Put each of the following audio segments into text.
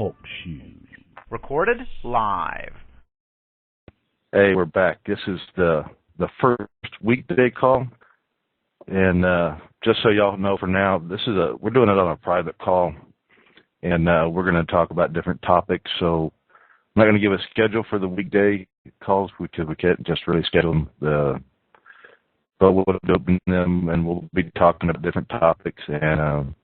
Talk Shoes. Recorded live. Hey, we're back. This is the first weekday call, and just so y'all know, for now, we're doing it on a private call, and we're going to talk about different topics. So I'm not going to give a schedule for the weekday calls because we can't just really schedule them. But we'll open them, and we'll be talking about different topics, and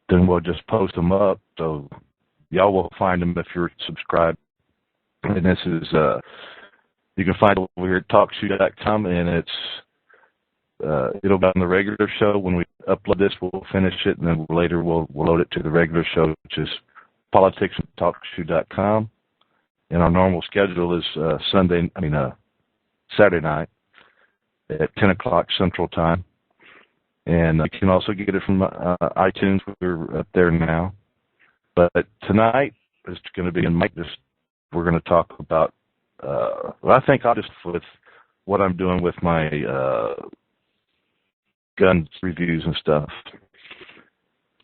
then we'll just post them up. So y'all will find them if you're subscribed. And this is, you can find it over here at TalkShoe.com, and it'll be on the regular show. When we upload this, we'll finish it, and then later we'll load it to the regular show, which is politics at TalkShoe.com. And our normal schedule is Saturday night at 10 o'clock Central Time. And you can also get it from iTunes. We're up there now. But tonight is going to be in Mike. We're going to talk about, I think I'll just with what I'm doing with my gun reviews and stuff.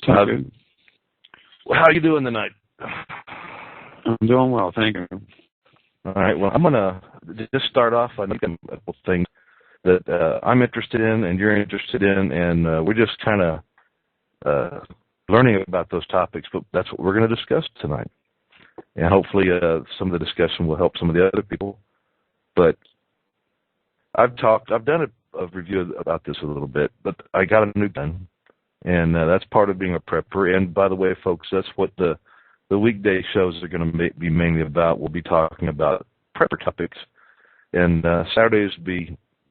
How are you doing tonight? I'm doing well, thank you. All right, well, I'm going to just start off. I think a couple things that I'm interested in and you're interested in, and we're just kind of learning about those topics, but that's what we're going to discuss tonight. And hopefully some of the discussion will help some of the other people. But I've done a review about this a little bit, but I got a new gun, and that's part of being a prepper. And by the way, folks, that's what the weekday shows are going to be mainly about. We'll be talking about prepper topics, and Saturdays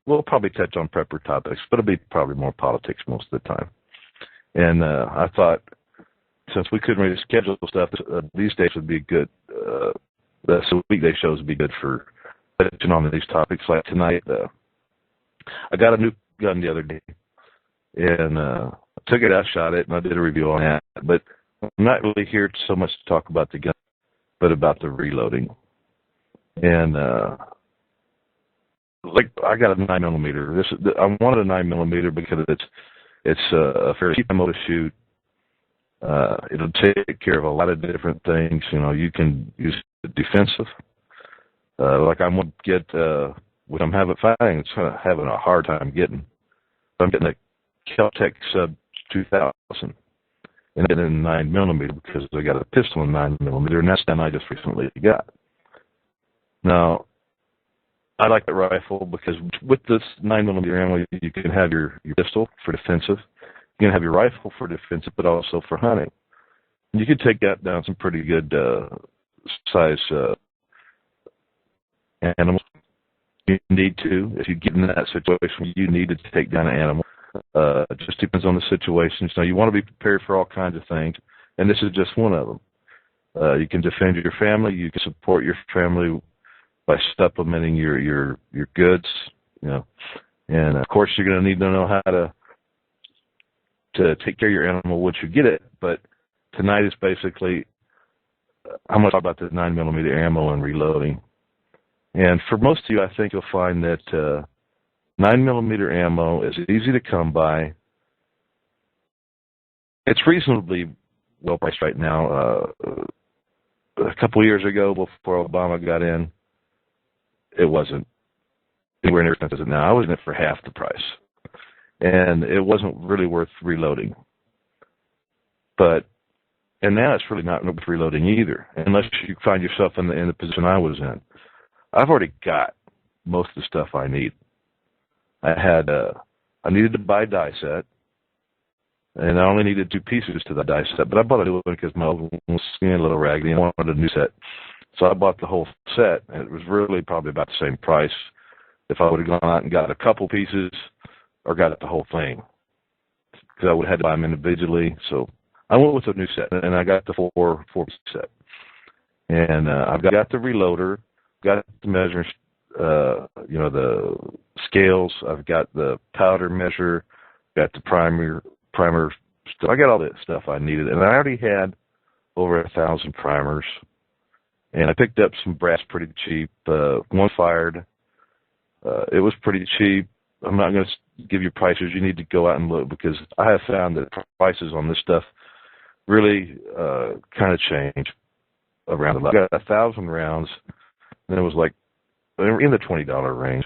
we'll probably touch on prepper topics, but it'll be probably more politics most of the time. And I thought, since we couldn't really schedule stuff, these days would be good. So weekday shows would be good for touching on these topics. Like tonight, I got a new gun the other day, and I took it out, shot it, and I did a review on that. But I'm not really here so much to talk about the gun, but about the reloading. And I got a 9mm. I wanted a 9mm because it's a fairly cheap ammo to shoot. It'll take care of a lot of different things. You know, you can use it defensive. Like I'm going to get, what I'm having a hard time getting. I'm getting a Kel-Tec Sub 2000 and then 9mm because I got a pistol in 9mm, and that's the one I just recently got. Now, I like that rifle because with this 9mm ammo, you can have your pistol for defensive. You can have your rifle for defensive, but also for hunting. And you can take that down some pretty good size animals. You need to. If you get in that situation, you need to take down an animal. It just depends on the situation. So you want to be prepared for all kinds of things, and this is just one of them. You can defend your family. You can support your family by supplementing your goods. You know, and of course you're going to need to know how to take care of your animal once you get it. But tonight is basically, I'm going to talk about the 9mm ammo and reloading. And for most of you, I think you'll find that 9mm ammo is easy to come by. It's reasonably well priced right now. A couple of years ago, before Obama got in, it wasn't anywhere near as expensive as now. I was in it for half the price. And it wasn't really worth reloading. And now it's really not worth reloading either, unless you find yourself in the position I was in. I've already got most of the stuff I need. I needed to buy a die set, and I only needed 2 pieces to the die set, but I bought a new one because my old one was getting a little raggedy and I wanted a new set. So I bought the whole set, and it was really probably about the same price if I would have gone out and got a couple pieces or got the whole thing, because I would have had to buy them individually. So I went with a new set, and I got the four-piece set. And I've got the reloader, got the measuring, the scales. I've got the powder measure, got the primer stuff. I got all that stuff I needed, and I already had over 1,000 primers. And I picked up some brass pretty cheap. One fired. It was pretty cheap. I'm not going to give you prices. You need to go out and look, because I have found that prices on this stuff really kind of changed around. I got 1,000 rounds, and it was like in the $20 range.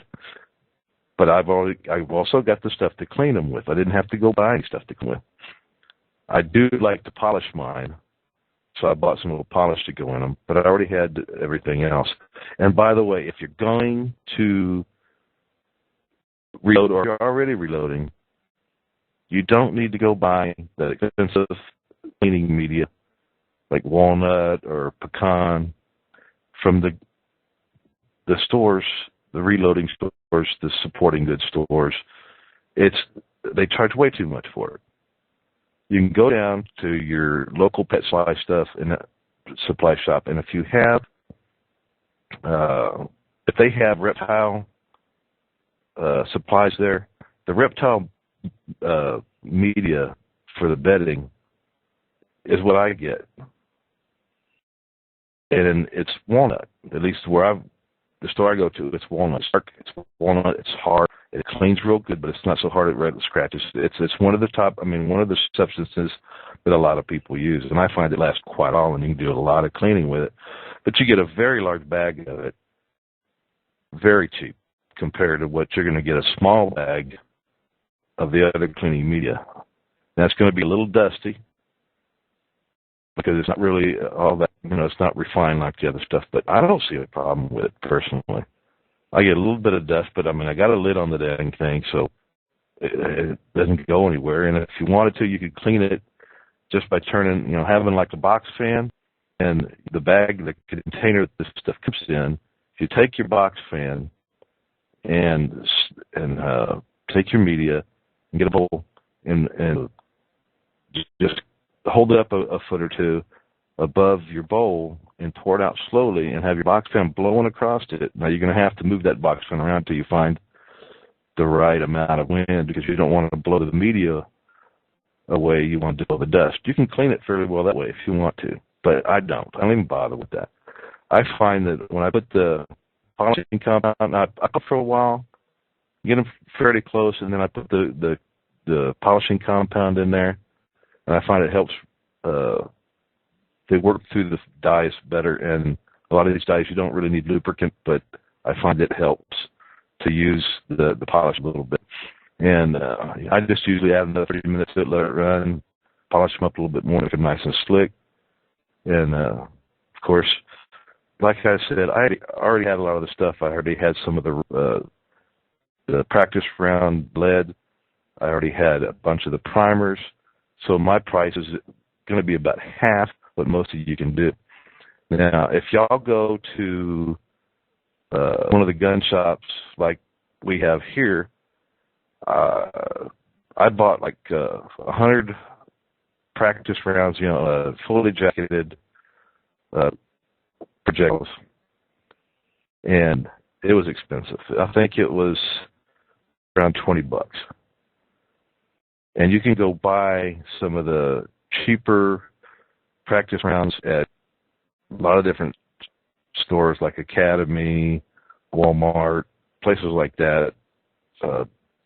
But I've also got the stuff to clean them with. I didn't have to go buy any stuff to clean with. I do like to polish mine, so I bought some little polish to go in them. But I already had everything else. And by the way, if you're going to reload or you're already reloading, you don't need to go buy the expensive cleaning media like walnut or pecan from the stores, the reloading stores, the supporting goods stores. They charge way too much for it. You can go down to your local pet supply supply shop, and if they have reptile supplies there, the reptile media for the bedding is what I get, and it's walnut. At least the store I go to, it's walnut. It's walnut. It's hard. It cleans real good, but it's not so hard it scratches. It's one of the substances that a lot of people use, and I find it lasts quite all, and you can do a lot of cleaning with it. But you get a very large bag of it, very cheap compared to what you're going to get a small bag of the other cleaning media. That's going to be a little dusty because it's not really all that, it's not refined like the other stuff, but I don't see a problem with it personally. I get a little bit of dust, but I got a lid on the dang thing, so it doesn't go anywhere. And if you wanted to, you could clean it just by turning, having like a box fan and the bag, the container that this stuff comes in. If you take your box fan and take your media and get a bowl and just hold it up a foot or two above your bowl and pour it out slowly and have your box fan blowing across it. Now, you're going to have to move that box fan around until you find the right amount of wind because you don't want to blow the media away. You want to blow the dust. You can clean it fairly well that way if you want to, but I don't. I don't even bother with that. I find that when I put the polishing compound, I put for a while, get them fairly close, and then I put the polishing compound in there, and I find it helps they work through the dyes better, and a lot of these dyes you don't really need lubricant, but I find it helps to use the polish a little bit. And I just usually add another 30 minutes to it, let it run, polish them up a little bit more, make them nice and slick. And, of course, like I said, I already had a lot of the stuff. I already had some of the practice round lead. I already had a bunch of the primers. So my price is going to be about half what most of you can do. Now, if y'all go to one of the gun shops like we have here, I bought like 100 practice rounds, fully jacketed projectiles, and it was expensive. I think it was around $20. And you can go buy some of the cheaper practice rounds at a lot of different stores like Academy, Walmart, places like that,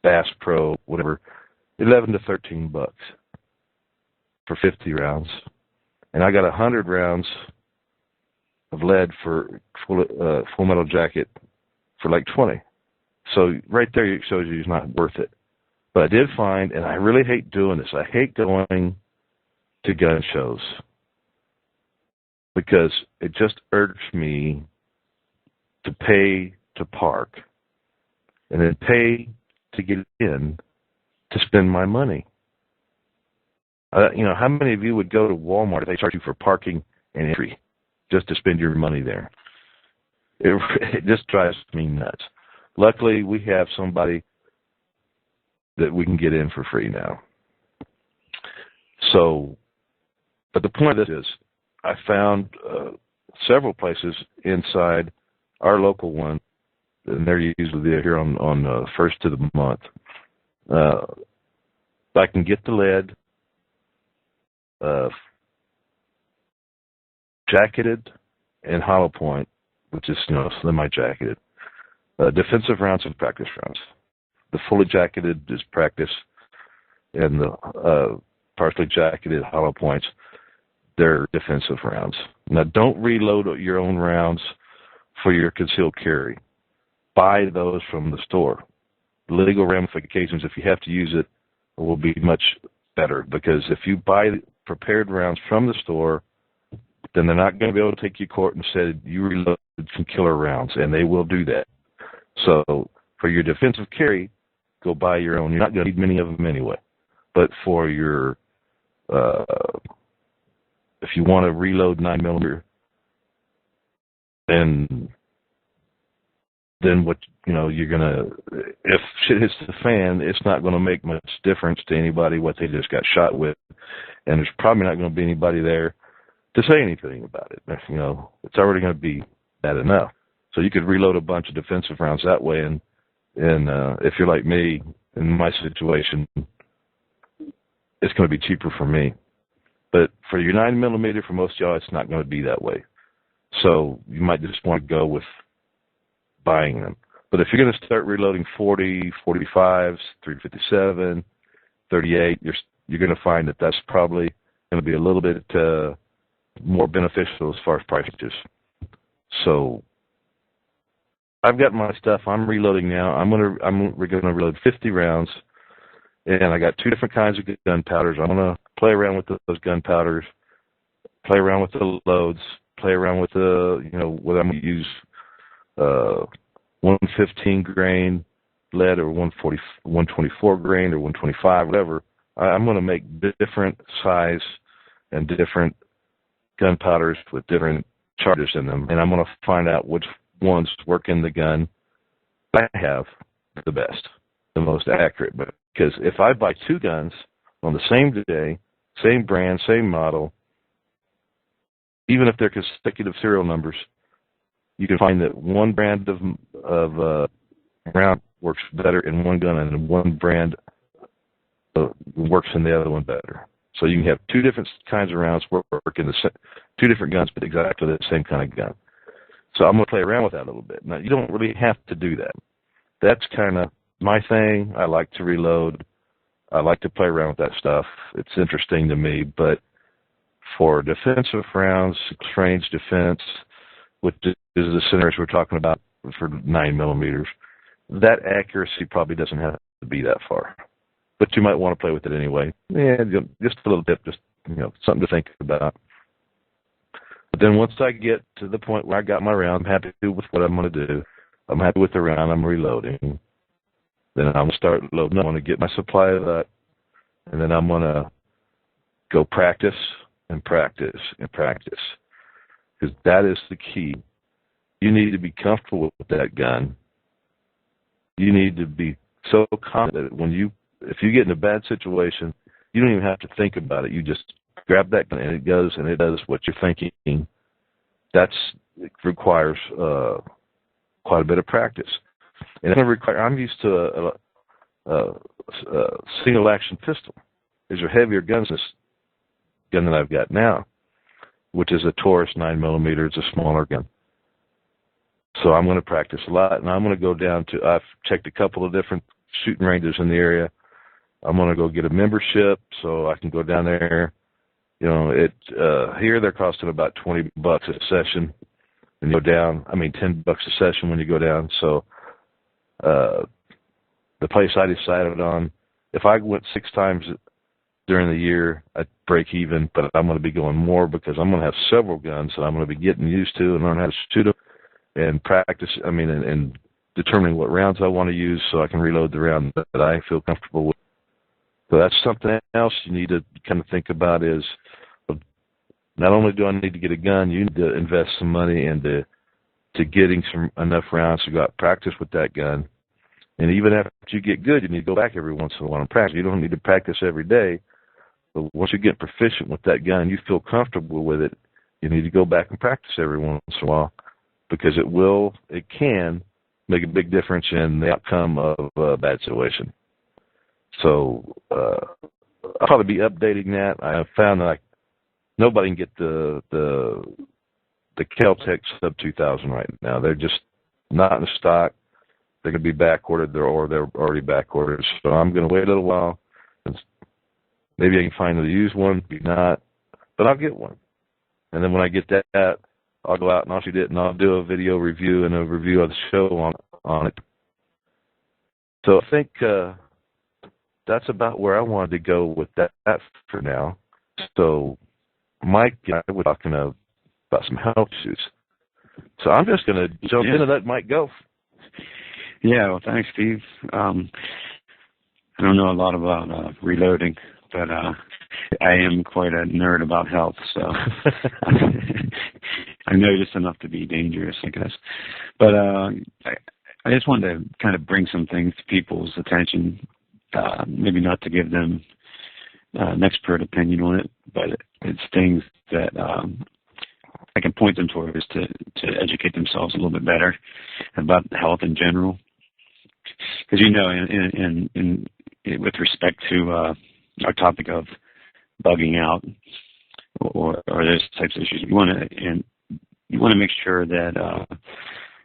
Bass Pro, whatever, $11 to $13 for 50 rounds. And I got 100 rounds of lead for full metal jacket for like 20. So right there it shows you it's not worth it. But I did find, and I really hate doing this, I hate going to gun shows because it just urged me to pay to park and then pay to get in to spend my money. How many of you would go to Walmart if they charge you for parking and entry just to spend your money there? It just drives me nuts. Luckily, we have somebody that we can get in for free now. So, but the point of this is, I found several places inside our local one, and they're usually here on first of the month. I can get the lead jacketed and hollow point, which is semi-jacketed. Defensive rounds and practice rounds. The fully jacketed is practice, and the partially jacketed hollow points. they're defensive rounds. Now, don't reload your own rounds for your concealed carry. Buy those from the store. Legal ramifications, if you have to use it, will be much better, because if you buy prepared rounds from the store, then they're not going to be able to take you to court and say you reloaded some killer rounds, and they will do that. So for your defensive carry, go buy your own. You're not going to need many of them anyway. But for your, if you want to reload 9mm, then what, you're going to, if shit hits the fan, it's not going to make much difference to anybody what they just got shot with. And there's probably not going to be anybody there to say anything about it. It's already going to be bad enough. So you could reload a bunch of defensive rounds that way, and if you're like me, in my situation, it's going to be cheaper for me. But for your 9mm, for most of y'all, it's not going to be that way. So you might just want to go with buying them. But if you're going to start reloading 40, 45s, 357, 38, you're going to find that that's probably going to be a little bit more beneficial as far as prices. So I've got my stuff. I'm reloading now. We're going to reload 50 rounds, and I got 2 different kinds of gunpowders. I'm going to play around with those gunpowders, play around with the loads, play around with whether I'm going to use 115 grain lead or 124 grain or 125, whatever. I'm going to make different size and different gunpowders with different charges in them, and I'm going to find out which ones work in the gun I have the best, the most accurate. Because if I buy 2 guns on the same day, same brand, same model, even if they're consecutive serial numbers, you can find that one brand of round works better in one gun, and one brand works in the other one better. So you can have 2 different kinds of rounds work in 2 different guns, but exactly the same kind of gun. So I'm going to play around with that a little bit. Now, you don't really have to do that. That's kind of my thing. I like to reload. I like to play around with that stuff. It's interesting to me. But for defensive rounds, range defense, which is the scenarios we're talking about for 9mm, that accuracy probably doesn't have to be that far. But you might want to play with it anyway. Yeah, just a little bit, just something to think about. But then once I get to the point where I got my round, I'm happy with what I'm going to do. I'm happy with the round I'm reloading. Then I'm going to start loading. I want to get my supply of that. And then I'm going to go practice and practice and practice. Because that is the key. You need to be comfortable with that gun. You need to be so confident that if you get in a bad situation, you don't even have to think about it. You just grab that gun and it goes and it does what you're thinking. It requires quite a bit of practice. And I'm used to a single action pistol. These are heavier guns than this gun that I've got now, which is a Taurus 9mm. It's a smaller gun. So I'm going to practice a lot, and I'm going to go down to, I've checked a couple of different shooting ranges in the area. I'm going to go get a membership so I can go down there. Here they're costing about $20 a session, and you go down. $10 a session when you go down. So the place I decided on, if I went 6 times during the year, I'd break even, but I'm going to be going more because I'm going to have several guns that I'm going to be getting used to and learn how to shoot them and practice. And determining what rounds I want to use so I can reload the round that I feel comfortable with. So that's something else you need to kind of think about is, not only do I need to get a gun, you need to invest some money into getting enough rounds to go out and practice with that gun. And even after you get good, you need to go back every once in a while and practice. You don't need to practice every day. But once you get proficient with that gun, you feel comfortable with it, you need to go back and practice every once in a while, because it can make a big difference in the outcome of a bad situation. So I'll probably be updating that. I have found that nobody can get the Kel-Tec Sub 2000 right now. They're just not in stock. They're going to be back ordered, they're already back ordered. So I'm going to wait a little while. Maybe I can find a used one, maybe not, but I'll get one. and then when I get that, I'll go out and I'll shoot it, and I'll do a video review and a review of the show on it. So I think that's about where I wanted to go with that for now. So Mike and I were talking about some health issues. So I'm just going to jump in and let Mike go. Yeah, well, thanks, Steve. I don't know a lot about reloading, but I am quite a nerd about health, so I know just enough to be dangerous, I guess. But I just wanted to kind of bring some things to people's attention, maybe not to give them an expert opinion on it, but it's things that I can point them towards to educate themselves a little bit better about health in general. Because, you know, in with respect to our topic of bugging out or those types of issues, you want to make sure that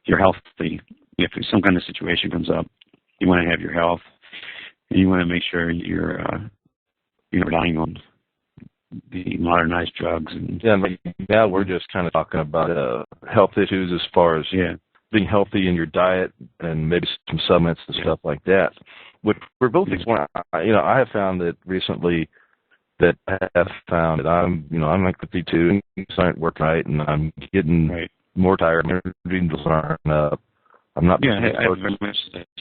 you're healthy. If some kind of situation comes up, you want to have your health, and you want to make sure you're relying on the modernized drugs. And now we're just kind of talking about health issues as far as being healthy in your diet and maybe some supplements and stuff like that. Which we're both, I have found that recently that I'm like 52 and starting to work right, and I'm getting more tired. I'm needing to learn. I'm not. Yeah, I have very much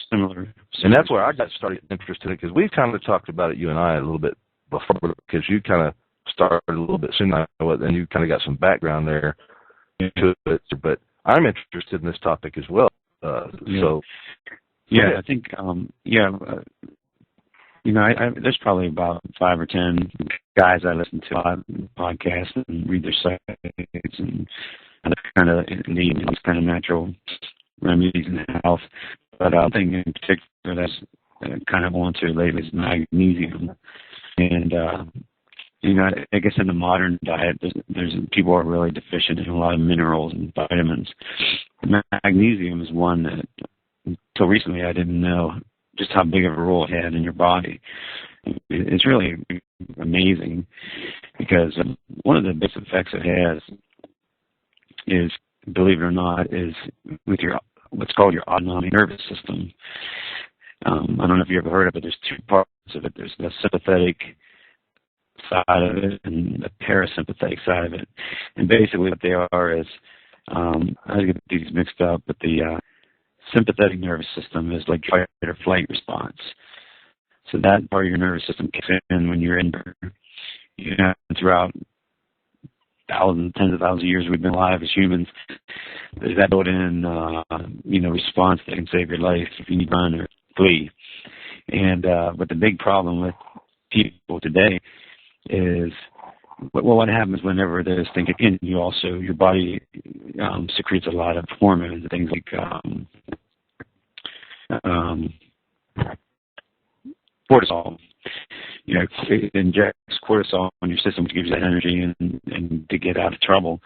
similar. And that's where I got started interested in it, because we've kind of talked about it, you and I, a little bit before, because you kind of started a little bit soon, and you kind of got some background there into it. But I'm interested in this topic as well. So. Yeah, I think, there's probably about 5 or 10 guys I listen to on podcasts and read their sites and kind of need these kind of natural remedies in health. But I think in particular that's kind of on to lately is magnesium. And, I guess in the modern diet, there's people are really deficient in a lot of minerals and vitamins. Magnesium is one that, until recently, I didn't know just how big of a role it had in your body. It's really amazing, because one of the biggest effects it has is, believe it or not, is with your what's called your autonomic nervous system. I don't know if you ever heard of it. There's 2 parts of it. There's the sympathetic side of it and the parasympathetic side of it. And basically what they are is, I get these mixed up, but the sympathetic nervous system is like fight or flight response. So that part of your nervous system kicks in when you're in. Throughout thousands, tens of thousands of years we've been alive as humans, there's that built-in, response that can save your life if you need to run or flee. And but the big problem with people today is, what happens whenever those things kick in? Your body secretes a lot of hormones, things like cortisol. It injects cortisol in your system, which gives you that energy and to get out of trouble.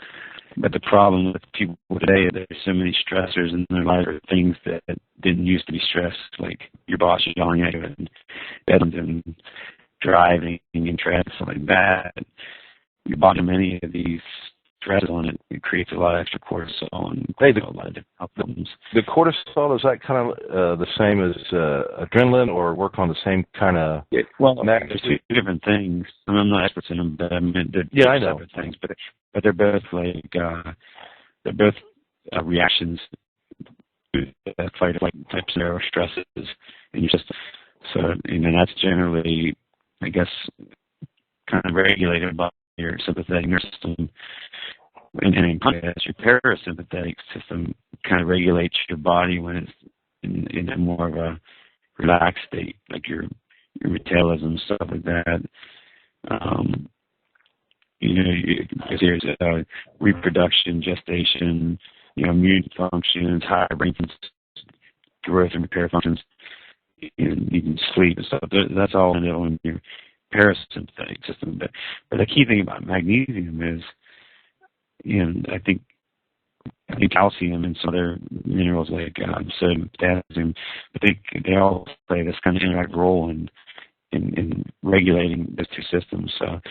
But the problem with people today is there's so many stressors in their life, or things that didn't used to be stressed, like your boss yelling at you and deadlines and driving and traffic, stuff like that. You bottom any of these stresses on it, it creates a lot of extra cortisol and a lot of different health problems. The cortisol, is that kind of the same as adrenaline, or work on the same kind of? There's 2 different things. I'm not expert in them, but I mean, they're separate things. But they're both reactions to fight or flight type scenario stresses in your system. So, that's generally, I guess, kind of regulated by your sympathetic nervous system, and in contrast, your parasympathetic system kind of regulates your body when it's in a more of a relaxed state, like your metabolism, stuff like that. There's reproduction, gestation, immune functions, higher brain growth and repair functions, and even sleep and stuff. That's all in your parasympathetic system. But the key thing about magnesium is, I think calcium and some other minerals like sodium, potassium, but they all play this kind of indirect role in regulating those 2 systems. So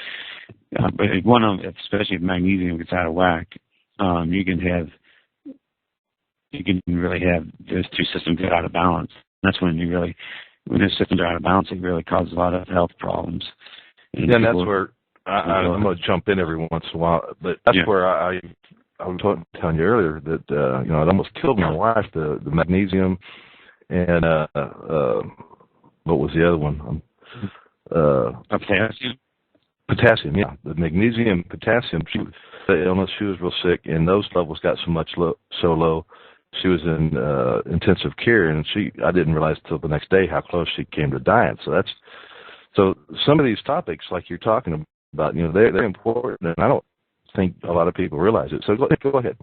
But if one of them, especially if magnesium gets out of whack, you can really have those two systems get out of balance. That's when when those systems are out of balance, it really causes a lot of health problems. And that's where I'm going to jump in every once in a while, but that's where I was telling you earlier that it almost killed my wife, the magnesium, and what was the other one? Potassium. Potassium, yeah, the magnesium, potassium. The illness, she was real sick, and those levels got so low. She was in intensive care, and I didn't realize till the next day how close she came to dying. So some of these topics, like you're talking about, they're important, and I don't think a lot of people realize it. So go ahead.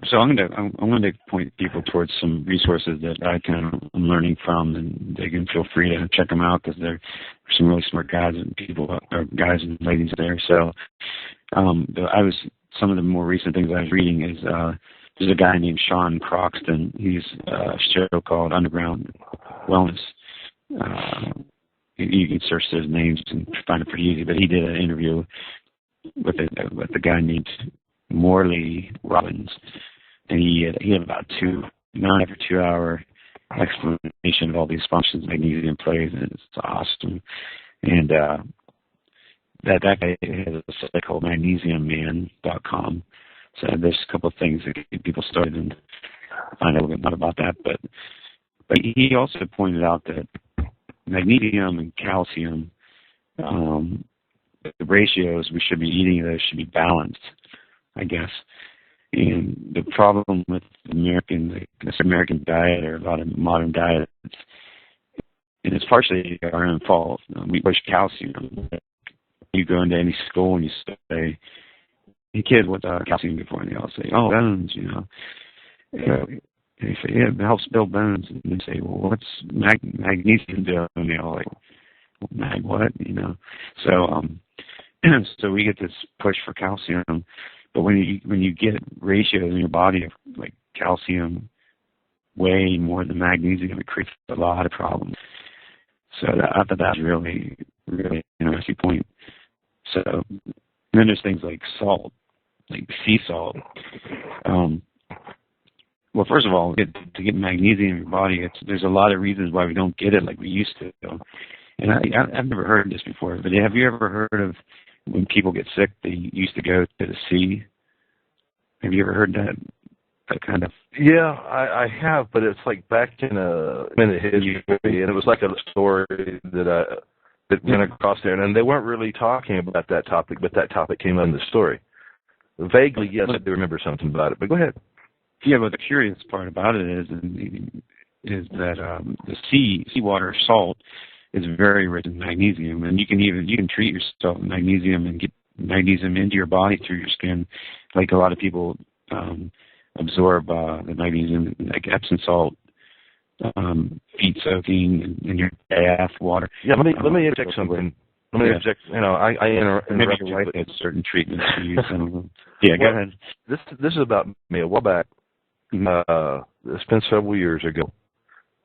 So I'm going to point people towards some resources that I'm learning from, and they can feel free to check them out because there's some really smart guys and guys and ladies there. So some of the more recent things I was reading is there's a guy named Sean Croxton. He's a show called Underground Wellness. You can search those names and find it pretty easy. But he did an interview with a guy named Morley Robbins, and he had about 2-hour explanation of all these functions magnesium plays, and it's awesome. And that guy has a site called magnesiumman.com. So there's a couple of things that get people started and find out a little bit more about that. But he also pointed out that magnesium and calcium, the ratios we should be eating those should be balanced, I guess. And the problem with this American diet, or a lot of modern diets, and it's partially our own fault. We push calcium. You go into any school and you say, "Hey kid, what's calcium good for?" And they all say, "Oh, bones, And they say, "Yeah, it helps build bones." And they say, "Well, what's magnesium do?" And they're all like, well, "Mag what?" So so we get this push for calcium. But when you get ratios in your body of like calcium way more than magnesium, it creates a lot of problems. So I thought that was really, really interesting point. So then there's things like salt, like sea salt. Well, first of all, to get magnesium in your body, there's a lot of reasons why we don't get it like we used to. And I've never heard this before, but have you ever heard of when people get sick, they used to go to the sea? Have you ever heard that kind of? Yeah, I have, but it's like back in a minute history, and it was like a story that went across there, and they weren't really talking about that topic, but that topic came up in the story. Vaguely, yes, I do remember something about it, but go ahead. Yeah, but the curious part about it is that the seawater salt is very rich in magnesium, and you can treat yourself with magnesium and get magnesium into your body through your skin, like a lot of people absorb the magnesium, like Epsom salt, feet soaking in your bath water. Yeah, let me interject something. Let me interject. I interrupt. Maybe your wife had certain treatments to use. Yeah, go ahead. This is about me. A while back. It's been several years ago.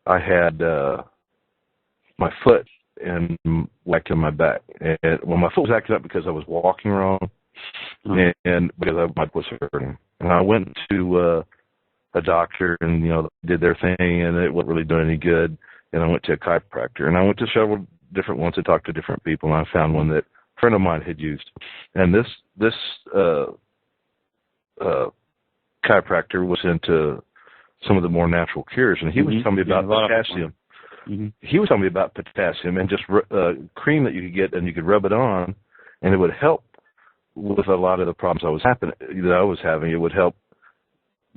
I had my foot and whacked in my back. And my foot was acting up because I was walking wrong, and because my foot was hurting. And I went to a doctor, and did their thing, and it wasn't really doing any good. And I went to a chiropractor, and I went to several different ones to talk to different people, and I found one that a friend of mine had used. And this chiropractor was into some of the more natural cures, and he was telling me about potassium. He was telling me about potassium and just cream that you could get, and you could rub it on, and it would help with a lot of the problems I was having. It would help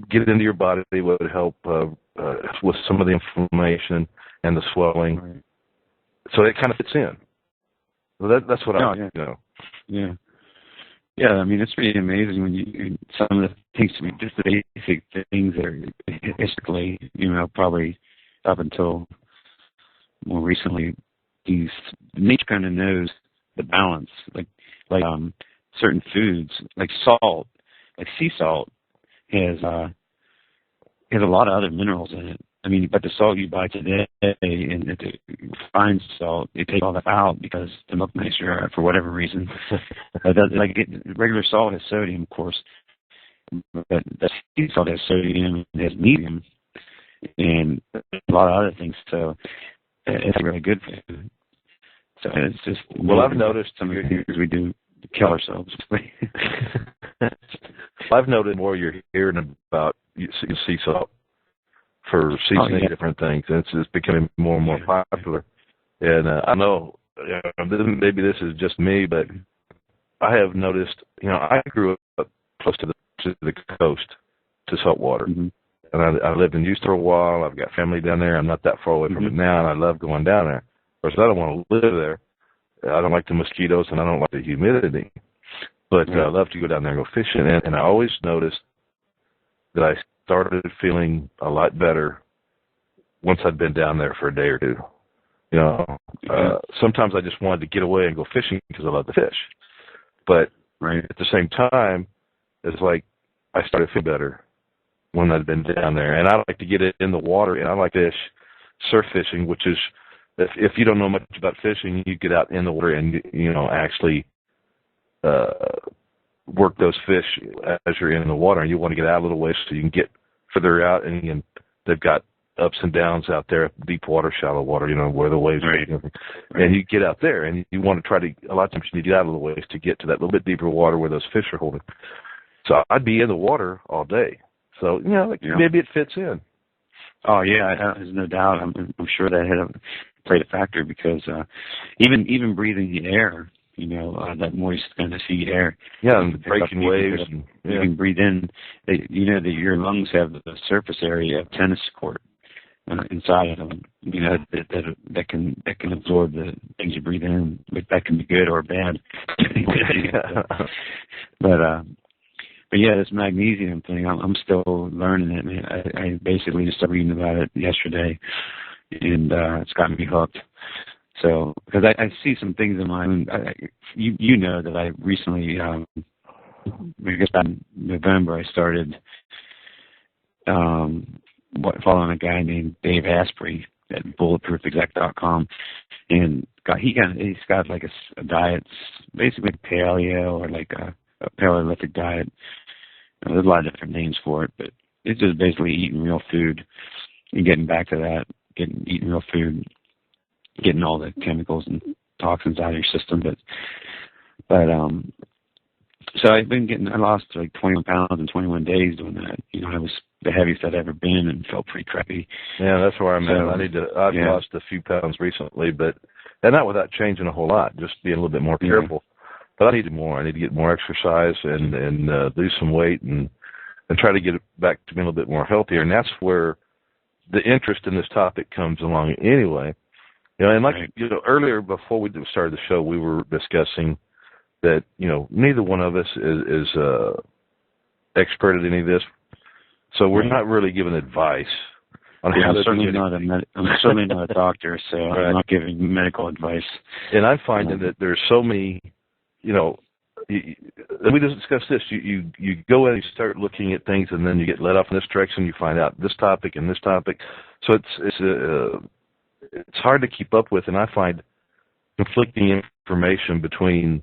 get it into your body. It would help with some of the inflammation and the swelling. Right. So it kind of fits in. So that's what Yeah. Yeah, I mean, it's pretty amazing when some of the things, just the basic things that are basically, probably up until more recently, nature kind of knows the balance. Like certain foods, like salt, like sea salt, has a lot of other minerals in it I mean, but the salt you buy today, and the refined salt, they take all that out because the milk mixture, for whatever reason, regular salt has sodium, of course, but the sea salt has sodium, it has medium, and a lot of other things. So it's really good for you. So it's just I've noticed some of the things we do to kill ourselves. I've noted more you're hearing about sea salt for seasoning different things, and it's becoming more and more popular. And I know maybe this is just me, but I have noticed. I grew up close to the coast, to salt water, and I lived in Houston for a while. I've got family down there. I'm not that far away from it now, and I love going down there. Of course, I don't want to live there. I don't like the mosquitoes, and I don't like the humidity. But I love to go down there and go fishing, and I always noticed that I started feeling a lot better once I'd been down there for a day or two. Sometimes I just wanted to get away and go fishing because I love to fish. But at the same time, it's like I started to feel better when I'd been down there. And I like to get it in the water, and I like to fish surf fishing, which is, if you don't know much about fishing, you get out in the water and, actually work those fish as you're in the water, and you want to get out a little ways so you can get further out, and they've got ups and downs out there, deep water, shallow water, where the waves are. And you get out there, and you want to try to, a lot of times you need to get out of the waves to get to that little bit deeper water where those fish are holding. So I'd be in the water all day. So, maybe it fits in. Oh, yeah, there's no doubt. I'm sure that played a factor because even breathing the air, that moist kind of sea air. Yeah, and the breaking waves. You can breathe in. That your lungs have the surface area of tennis court inside of them. That can absorb the things you breathe in. But that can be good or bad. But yeah, this magnesium thing, I'm still learning it, man. I basically just started reading about it yesterday, and it's gotten me hooked. So, because I see some things in my own, you know that I recently, I guess in November, I started following a guy named Dave Asprey at bulletproofexec.com, and he's got like a diet, basically paleo or like a Paleolithic diet. There's a lot of different names for it, but it's just basically eating real food and getting back to that, eating real food, getting all the chemicals and toxins out of your system. So I lost like 21 pounds in 21 days doing that. I was the heaviest I'd ever been and felt pretty crappy. Yeah, that's where I'm at. I've lost a few pounds recently, and not without changing a whole lot, just being a little bit more careful. But I need more. I need to get more exercise and lose some weight and try to get it back to being a little bit more healthier. And that's where the interest in this topic comes along anyway. And earlier before we started the show, we were discussing that, neither one of us is expert at any of this. So we're not really giving advice on how to do it. I'm certainly not a doctor, so I'm not giving medical advice. And I'm finding that there's so many, we just discussed this. You go in and you start looking at things, and then you get led off in this direction. You find out this topic and this topic. So it's hard to keep up with, and I find conflicting information between.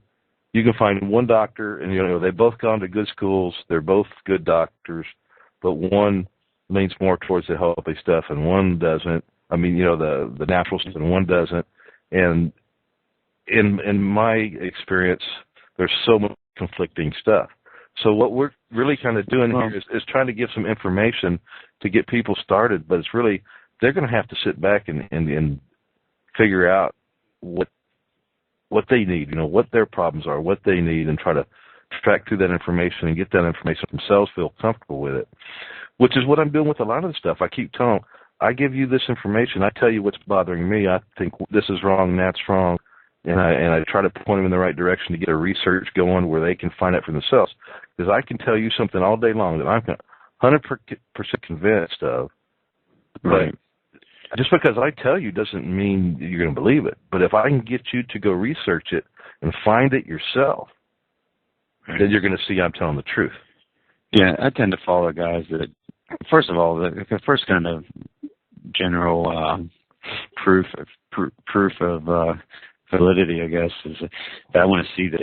You can find one doctor, and they've both gone to good schools. They're both good doctors, but one leans more towards the healthy stuff, and one doesn't. I mean, the natural stuff, and one doesn't. And in my experience, there's so much conflicting stuff. So what we're really kind of doing here is trying to give some information to get people started, but it's really, they're going to have to sit back and figure out what they need, what their problems are, what they need, and try to track through that information and get that information themselves, feel comfortable with it, which is what I'm doing with a lot of the stuff. I keep telling them, I give you this information. I tell you what's bothering me. I think this is wrong and that's wrong. And I try to point them in the right direction to get a research going where they can find out for themselves. Because I can tell you something all day long that I'm 100% convinced of. Right. But just because I tell you doesn't mean you're going to believe it. But if I can get you to go research it and find it yourself, then you're going to see I'm telling the truth. Yeah, I tend to follow guys that, first of all, the first kind of general proof of validity, I guess, is that I want to see that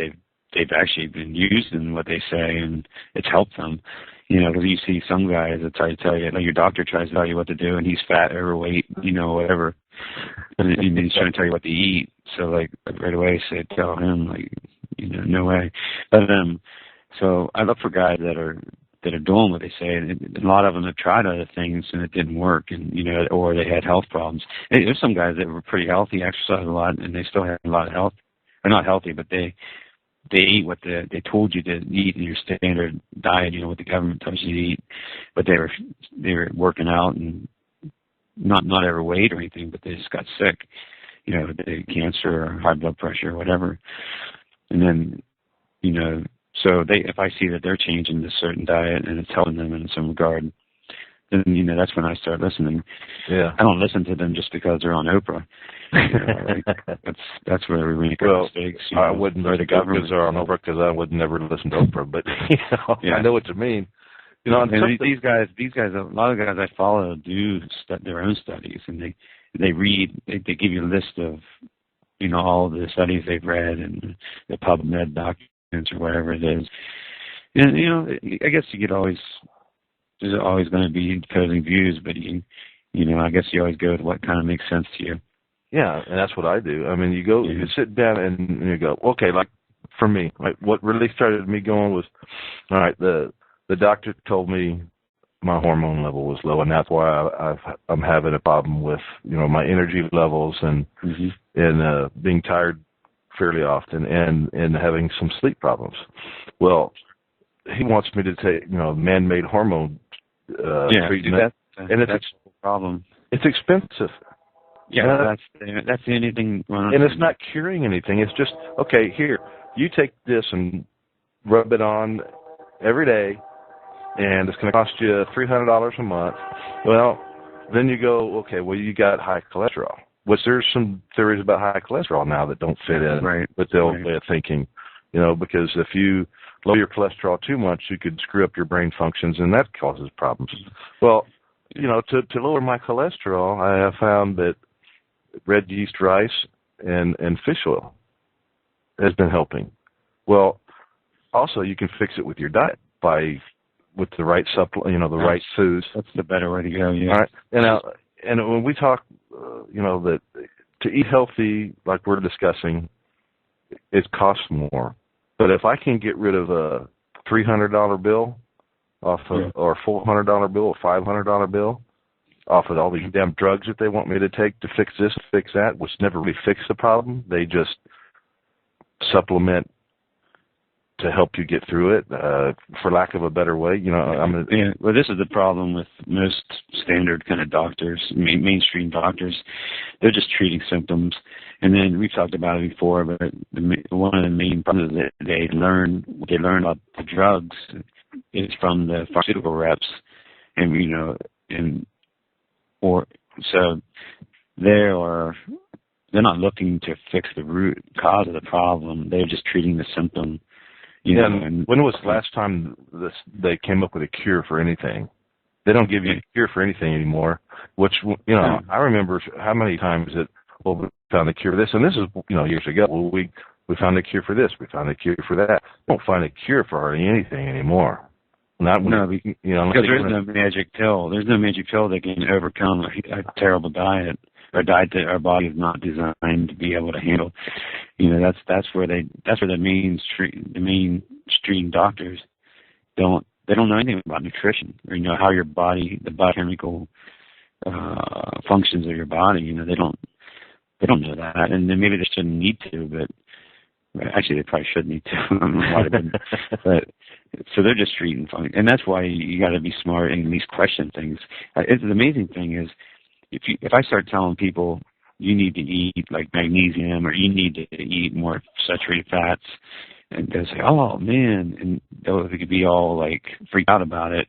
they've actually been used in what they say and it's helped them. Because you see some guys that try to tell you, like your doctor tries to tell you what to do, and he's fat, overweight, whatever, and he's trying to tell you what to eat. So like right away, tell him like, no way. But so I look for guys that are doing what they say, and a lot of them have tried other things and it didn't work, and or they had health problems. And there's some guys that were pretty healthy, exercised a lot, and they still had a lot of health. They're not healthy, but they eat what they told you to eat in your standard diet, what the government tells you to eat. But they were working out and not overweight or anything, but they just got sick, they cancer or high blood pressure or whatever. And then, so if I see that they're changing to certain diet and it's helping them in some regard, then that's when I start listening. Yeah. I don't listen to them just because they're on Oprah. That's where we make our mistakes. I wouldn't or the government because they're on Oprah, because I would never listen to Oprah. But yeah. I know what you mean. And these guys, a lot of guys I follow do their own studies, and they read. They give you a list of all the studies they've read and the PubMed documents or whatever it is. And I guess there's always going to be opposing views, but I guess you always go with what kind of makes sense to you. Yeah, and that's what I do. I mean, you sit down and you go, okay, like for me, like what really started me going was, all right, the doctor told me my hormone level was low, and that's why I'm having a problem with my energy levels and and being tired fairly often and having some sleep problems. Well, he wants me to take man-made hormone treatment, and it's a problem. It's expensive. Yeah, that's the only thing. And it's not curing anything. It's just, okay, here, you take this and rub it on every day, and it's going to cost you $300 a month. Well, then you go, okay, well, you got high cholesterol. Which there's some theories about high cholesterol now that don't fit in with the old way of thinking. Because if you lower your cholesterol too much, you could screw up your brain functions, and that causes problems. Well, to lower my cholesterol, I have found that red yeast rice and fish oil has been helping. Well, also you can fix it with your diet with the right the right foods. That's the better way to go. Yeah. All right. And when we talk, that to eat healthy, like we're discussing, it costs more. But if I can get rid of a $300 bill off of, or a $400 bill, a $500 bill off of all these damn drugs that they want me to take to fix this, fix that, which never really fix the problem, they just supplement to help you get through it, for lack of a better way. Well, this is the problem with most standard kind of doctors, mainstream doctors. They're just treating symptoms. And then we've talked about it before, but one of the main problems is that they learn about the drugs is from the pharmaceutical reps, so they're not looking to fix the root cause of the problem. They're just treating the symptom. And when was the last time they came up with a cure for anything? They don't give you a cure for anything anymore. Which I remember how many times we found a cure for this, and this is years ago. Well, we found a cure for this. We found a cure for that. We don't find a cure for hardly anything anymore. Because there's no magic pill. There's no magic pill that can overcome a terrible diet. Or diet that our body is not designed to be able to handle. That's where the mainstream doctors don't know anything about nutrition or how your body, the biochemical functions of your body. They don't know that, and then maybe they shouldn't need to, but actually they probably should need to. I don't know why they didn't. But so they're just treating fine, and that's why you got to be smart and at least question things. The amazing thing is, if I start telling people you need to eat like magnesium or you need to eat more saturated fats, and they'll say, "Oh man," and they could be all like freaked out about it.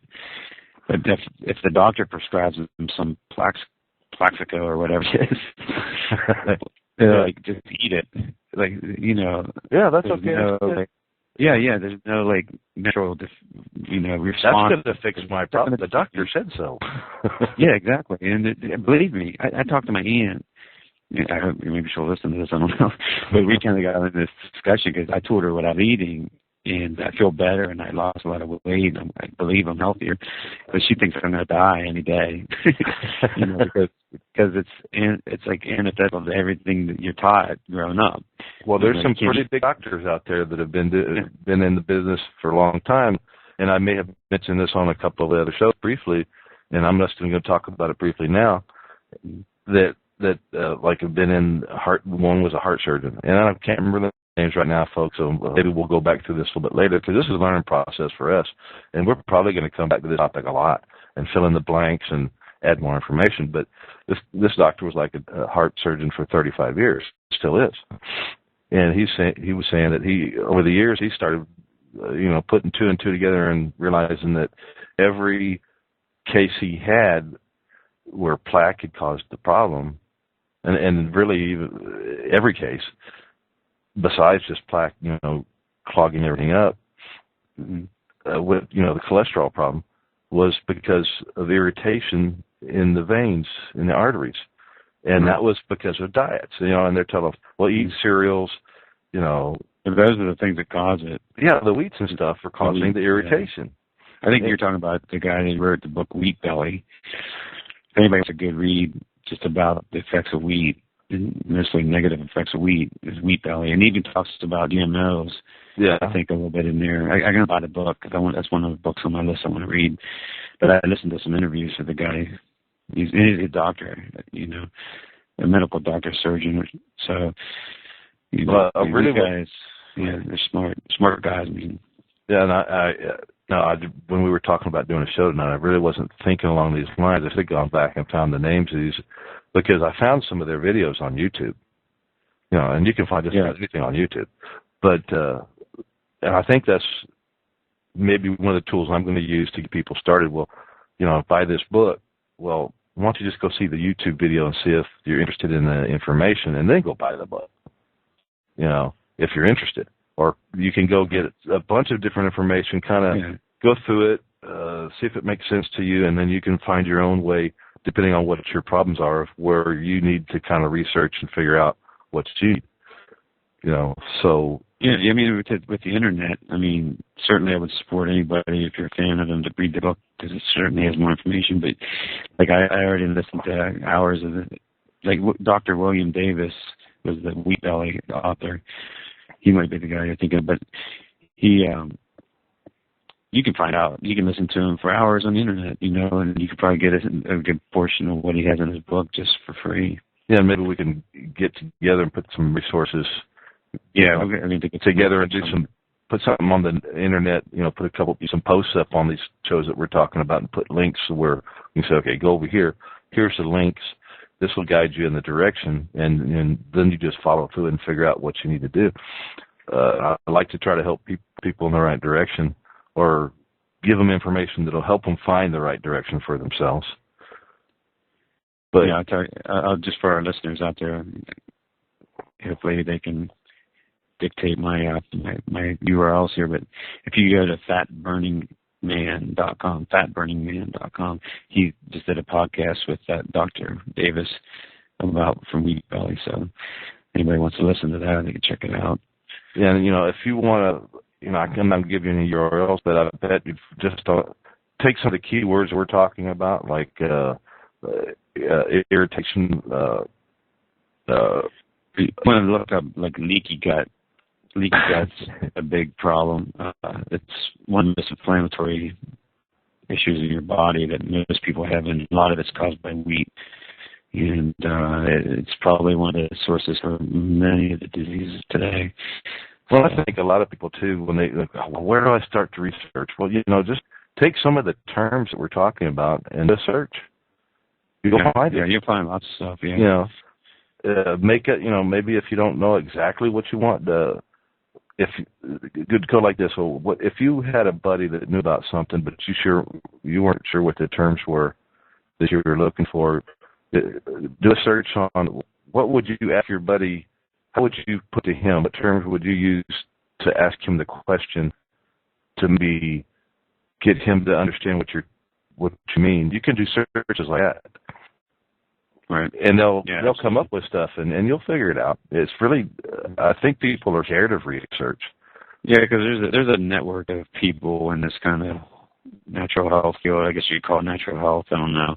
But if the doctor prescribes them some Plaxico or whatever it is, they're like, just eat it. Like Yeah, that's okay. There's no like natural respond. That's going to fix my problem. The doctor said so. Yeah, exactly. And believe me, I talked to my aunt. I hope maybe she'll listen to this. I don't know. But we kind of got into this discussion because I told her what I'm eating, and I feel better, and I lost a lot of weight. I believe I'm healthier, but she thinks I'm going to die any day. Because it's like antithetical to everything that you're taught growing up. Well, there's some pretty big doctors out there that have been in the business for a long time, and I may have mentioned this on a couple of other shows briefly, and I'm just going to talk about it briefly now. That like have been in heart. One was a heart surgeon, and I can't remember the names right now, folks. So maybe we'll go back to this a little bit later because this is a learning process for us, and we're probably going to come back to this topic a lot and fill in the blanks and add more information. But this doctor was like a heart surgeon for 35 years, still is, and he was saying that over the years he started, putting two and two together and realizing that every case he had where plaque had caused the problem. And really, every case, besides just plaque, clogging everything up, with the cholesterol problem, was because of irritation in the veins, in the arteries, and that was because of diets. And they're telling us, well, eat cereals, And those are the things that cause it. Yeah, the wheats and stuff are causing the irritation. Yeah. I think you're talking about the guy that wrote the book Wheat Belly. If anybody wants a good read just about the effects of wheat, mostly negative effects of wheat, is Wheat Belly, and he even talks about GMOs. Yeah, I think a little bit in there. I'm gonna buy the book because that's one of the books on my list I want to read. But I listened to some interviews with the guy. He's a doctor, a medical doctor, surgeon. So, these guys, they're smart guys. Yeah, and when we were talking about doing a show tonight, I really wasn't thinking along these lines. I should have gone back and found the names of these, because I found some of their videos on YouTube. And you can find just about anything on YouTube. But and I think that's maybe one of the tools I'm going to use to get people started. Well, buy this book. Well, why don't you just go see the YouTube video and see if you're interested in the information, and then go buy the book. If you're interested. Or you can go get a bunch of different information, kind of go through it, see if it makes sense to you, and then you can find your own way, depending on what your problems are, where you need to kind of research and figure out what you need. So... Yeah, with the internet, certainly I would support anybody, if you're a fan of them, to read the book, because it certainly has more information. But, I already listened to hours of it. Dr. William Davis was the Wheat Belly author. He might be the guy you're thinking of, but he, you can find out. You can listen to him for hours on the internet, and you could probably get a good portion of what he has in his book just for free. Yeah, maybe we can get together and put some resources. Yeah, together and put something on the internet. Put some posts up on these shows that we're talking about, and put links where you can say, okay, go over here. Here's the links. This will guide you in the direction, and then you just follow through and figure out what you need to do. I like to try to help people in the right direction, or give them information that will help them find the right direction for themselves. But I'll tell you, just for our listeners out there, hopefully they can dictate my URLs here. But if you go to fatburningman.com, he just did a podcast with Dr. Davis from Wheat Belly. So anybody wants to listen to that, they can check it out. Yeah, and if you want to, I'm not giving you any URLs, but I bet you just take some of the keywords we're talking about, like irritation. When I look up leaky gut. Leaky gut's a big problem. It's one of the most inflammatory issues in your body that most people have, and a lot of it's caused by wheat. And it's probably one of the sources for many of the diseases today. Well, I think a lot of people, too, when they look, where do I start to research? Well, just take some of the terms that we're talking about and just search. You'll find it. Yeah, you'll find lots of stuff, make it, maybe if you don't know exactly what you want, if good go like this. So, if you had a buddy that knew about something, but you weren't sure what the terms were that you were looking for, do a search on what would you ask your buddy. How would you put to him? What terms would you use to ask him the question to be get him to understand what you mean. You can do searches like that. Right. And they'll absolutely. come up with stuff, and you'll figure it out. It's really, I think people are scared of research. Yeah, because there's a network of people in this kind of natural health field. I guess you'd call it natural health. I don't know.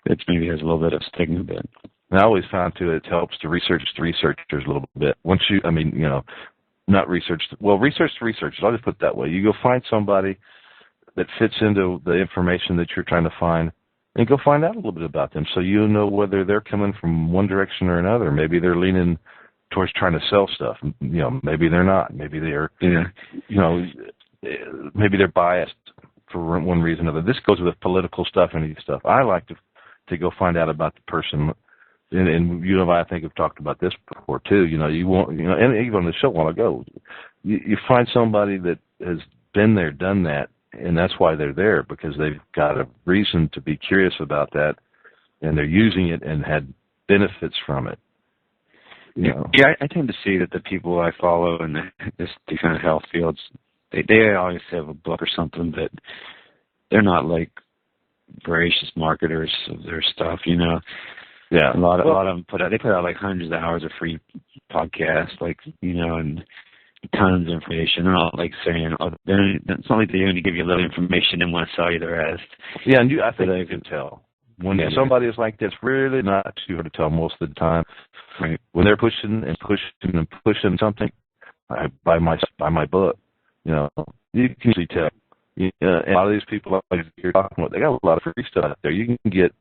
It maybe has a little bit of stigma, but And I always found too it helps to research the researchers a little bit. Once you, I mean, not research. Well, research the researchers. I'll just put it that way. You go find somebody that fits into the information that you're trying to find, and go find out a little bit about them, so you know whether they're coming from one direction or another. Maybe they're leaning towards trying to sell stuff. Maybe they're not. Maybe they're, maybe they're biased for one reason or another. This goes with political stuff and any stuff. I like to go find out about the person. And you and I think have talked about this before too. You want, and even on the show a while ago, you find somebody that has been there, done that, and that's why they're there, because they've got a reason to be curious about that, and they're using it and had benefits from it. Yeah, I tend to see that the people I follow in these kind of health fields, they always have a book or something, but they're not like voracious marketers of their stuff, Yeah, a lot of them put out like hundreds of hours of free podcasts, and tons of information. They're not like saying, it's not like they only give you a little information and want to sell you the rest. Yeah, and I think you can tell when somebody is like this. Really not too hard to tell most of the time. Right. When they're pushing something, I buy my book. You can usually tell. And a lot of these people, like you're talking about, they got a lot of free stuff out there. You can get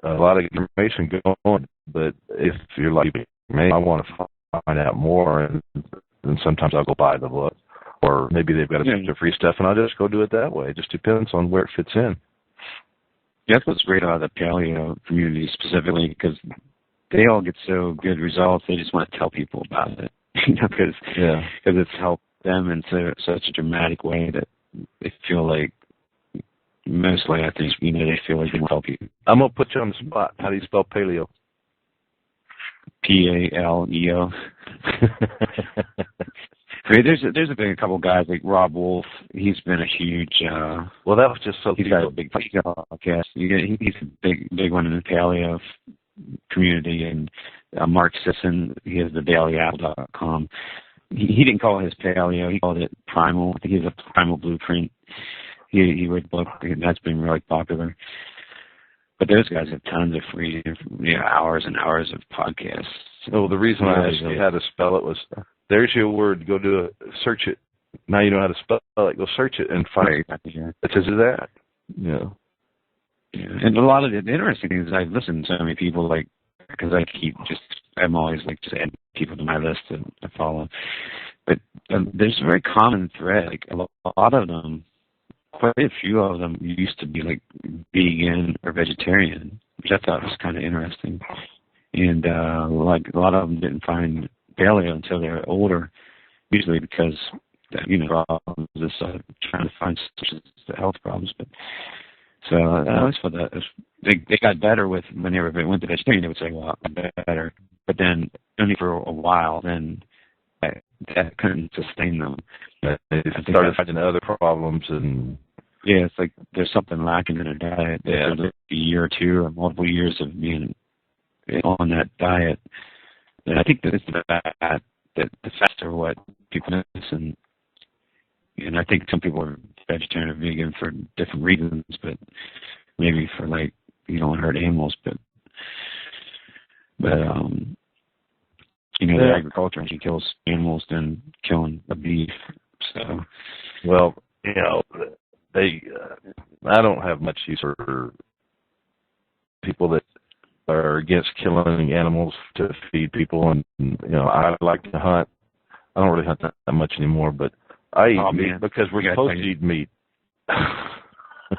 a lot of information going, but if you're like me, I want to find out more, and sometimes I'll go buy the book, or maybe they've got a bunch of free stuff, and I'll just go do it that way. It just depends on where it fits in. Yeah, that's what's great about the paleo community specifically, because they all get so good results. They just want to tell people about it, because it's helped them in such a dramatic way that they feel like, mostly, I think, they feel like they want to help you. I'm going to put you on the spot. How do you spell paleo? Paleo. I mean, there's been a couple guys like Rob Wolf. He's been a huge. Well, that was just so. He's got a big podcast. He's a big one in the paleo community, and Mark Sisson. He has the dailyapple.com. He didn't call it his paleo. He called it primal. I think he has a primal blueprint. He wrote a book, and that's been really popular. But those guys have tons of free, hours and hours of podcasts. So the reason I asked you how to spell it was, there's your word. Go do it. Search it. Now you know how to spell it. Go search it and find it. It says that. Yeah. And a lot of the interesting things, I've listened to so many people, because I'm always just adding people to my list that I follow. But there's a very common thread. A lot of them, quite a few of them used to be vegan or vegetarian, which I thought was kind of interesting. And a lot of them didn't find paleo until they were older, usually because problems, trying to find solutions to health problems. But so I always thought that they got better whenever they went to vegetarian. They would say, "Well, I'm better," but then only for a while. Then that couldn't sustain them. They started finding other problems, and it's like there's something lacking in their diet. After a year or two or multiple years of being on that diet, and I think that it's the fat that the fats are what people notice, and I think some people are vegetarian or vegan for different reasons, but maybe for you don't want to hurt animals, but the agriculture actually kills animals than killing a beef. So, well, I don't have much use for people that are against killing animals to feed people, and I like to hunt. I don't really hunt that much anymore, but I eat meat because we're supposed to eat meat. I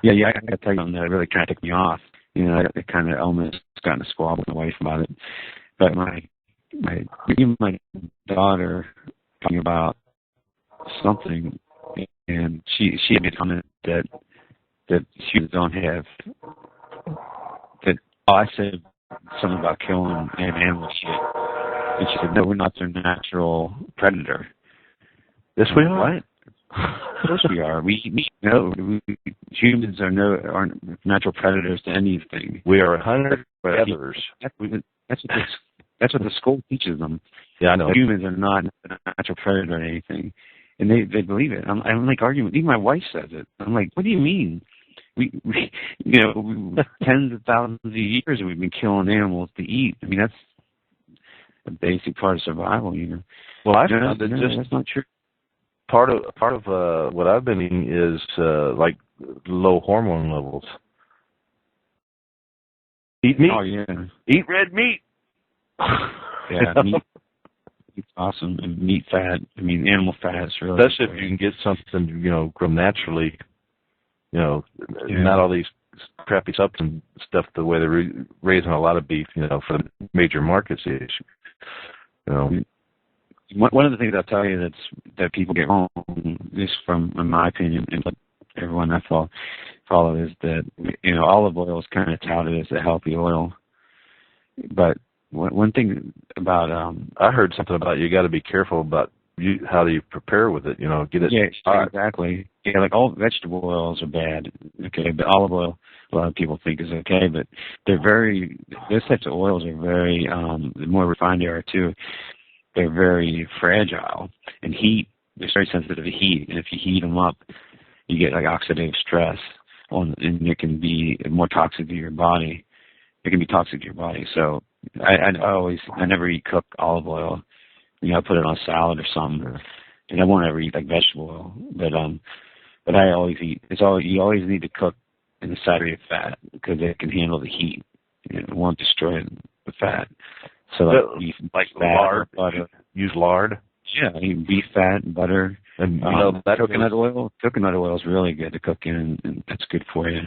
gotta tell you, that really kind of took me off. I kind of almost got in a squabble with my wife about it. But my daughter talking about something, and she made a comment that she don't have that. I said something about killing an animal shit, and she said, "No, we're not their natural predator." Yes, we are. What? Of course we are. Humans aren't natural predators to anything. We are hunter-gatherers. That's what the school teaches them. Yeah, I know. Humans are not a natural predator or anything, and they believe it. I'm like arguing. Even my wife says it. I'm like, what do you mean? We tens of thousands of years we've been killing animals to eat. I mean, that's a basic part of survival. Well, I found that that's not true. Part of what I've been eating is like low hormone levels. Eat meat. Oh yeah. Eat red meat. Yeah, meat. It's awesome. And meat fat. I mean, animal fat is really. Especially if you can get something, grown naturally. Not all these crappy supplement stuff. The way they're raising a lot of beef, for the major markets is. One of the things I'll tell you that people get wrong, just from in my opinion, and what everyone I follow is that olive oil is kind of touted as a healthy oil, but one thing about I heard something about you got to be careful about how do you prepare with it. Get it. Yeah, exactly. Yeah, like all vegetable oils are bad. Okay, but olive oil, a lot of people think is okay, but those types of oils are very, the more refined they are too, they're very fragile. And heat, they're very sensitive to heat. And if you heat them up, you get like oxidative stress, and it can be more toxic to your body. It can be toxic to your body. So I never eat cooked olive oil. I put it on a salad or something, and I won't ever eat like vegetable oil. But I always eat. You always need to cook in the saturated fat because it can handle the heat. It won't destroy the fat. So like beef, like fat, lard, butter. Use lard. Yeah, I eat beef fat, butter, and coconut oil. Coconut oil is really good to cook in, and that's good for you.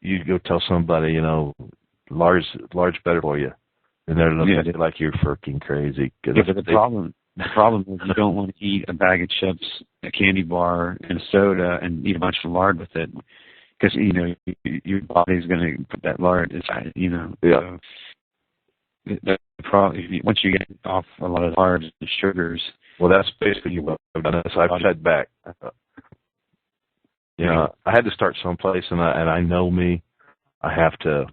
You go tell somebody, lard's better for you. And they're looking at it like you're freaking crazy. Yeah, but the problem is you don't want to eat a bag of chips, a candy bar, and a soda, and eat a bunch of lard with it, because your body's going to put that lard inside. Yeah. So the problem, once you get off a lot of carbs and sugars. Well, that's basically what I've done. I've cut back. I had to start someplace, and I know me. I have to.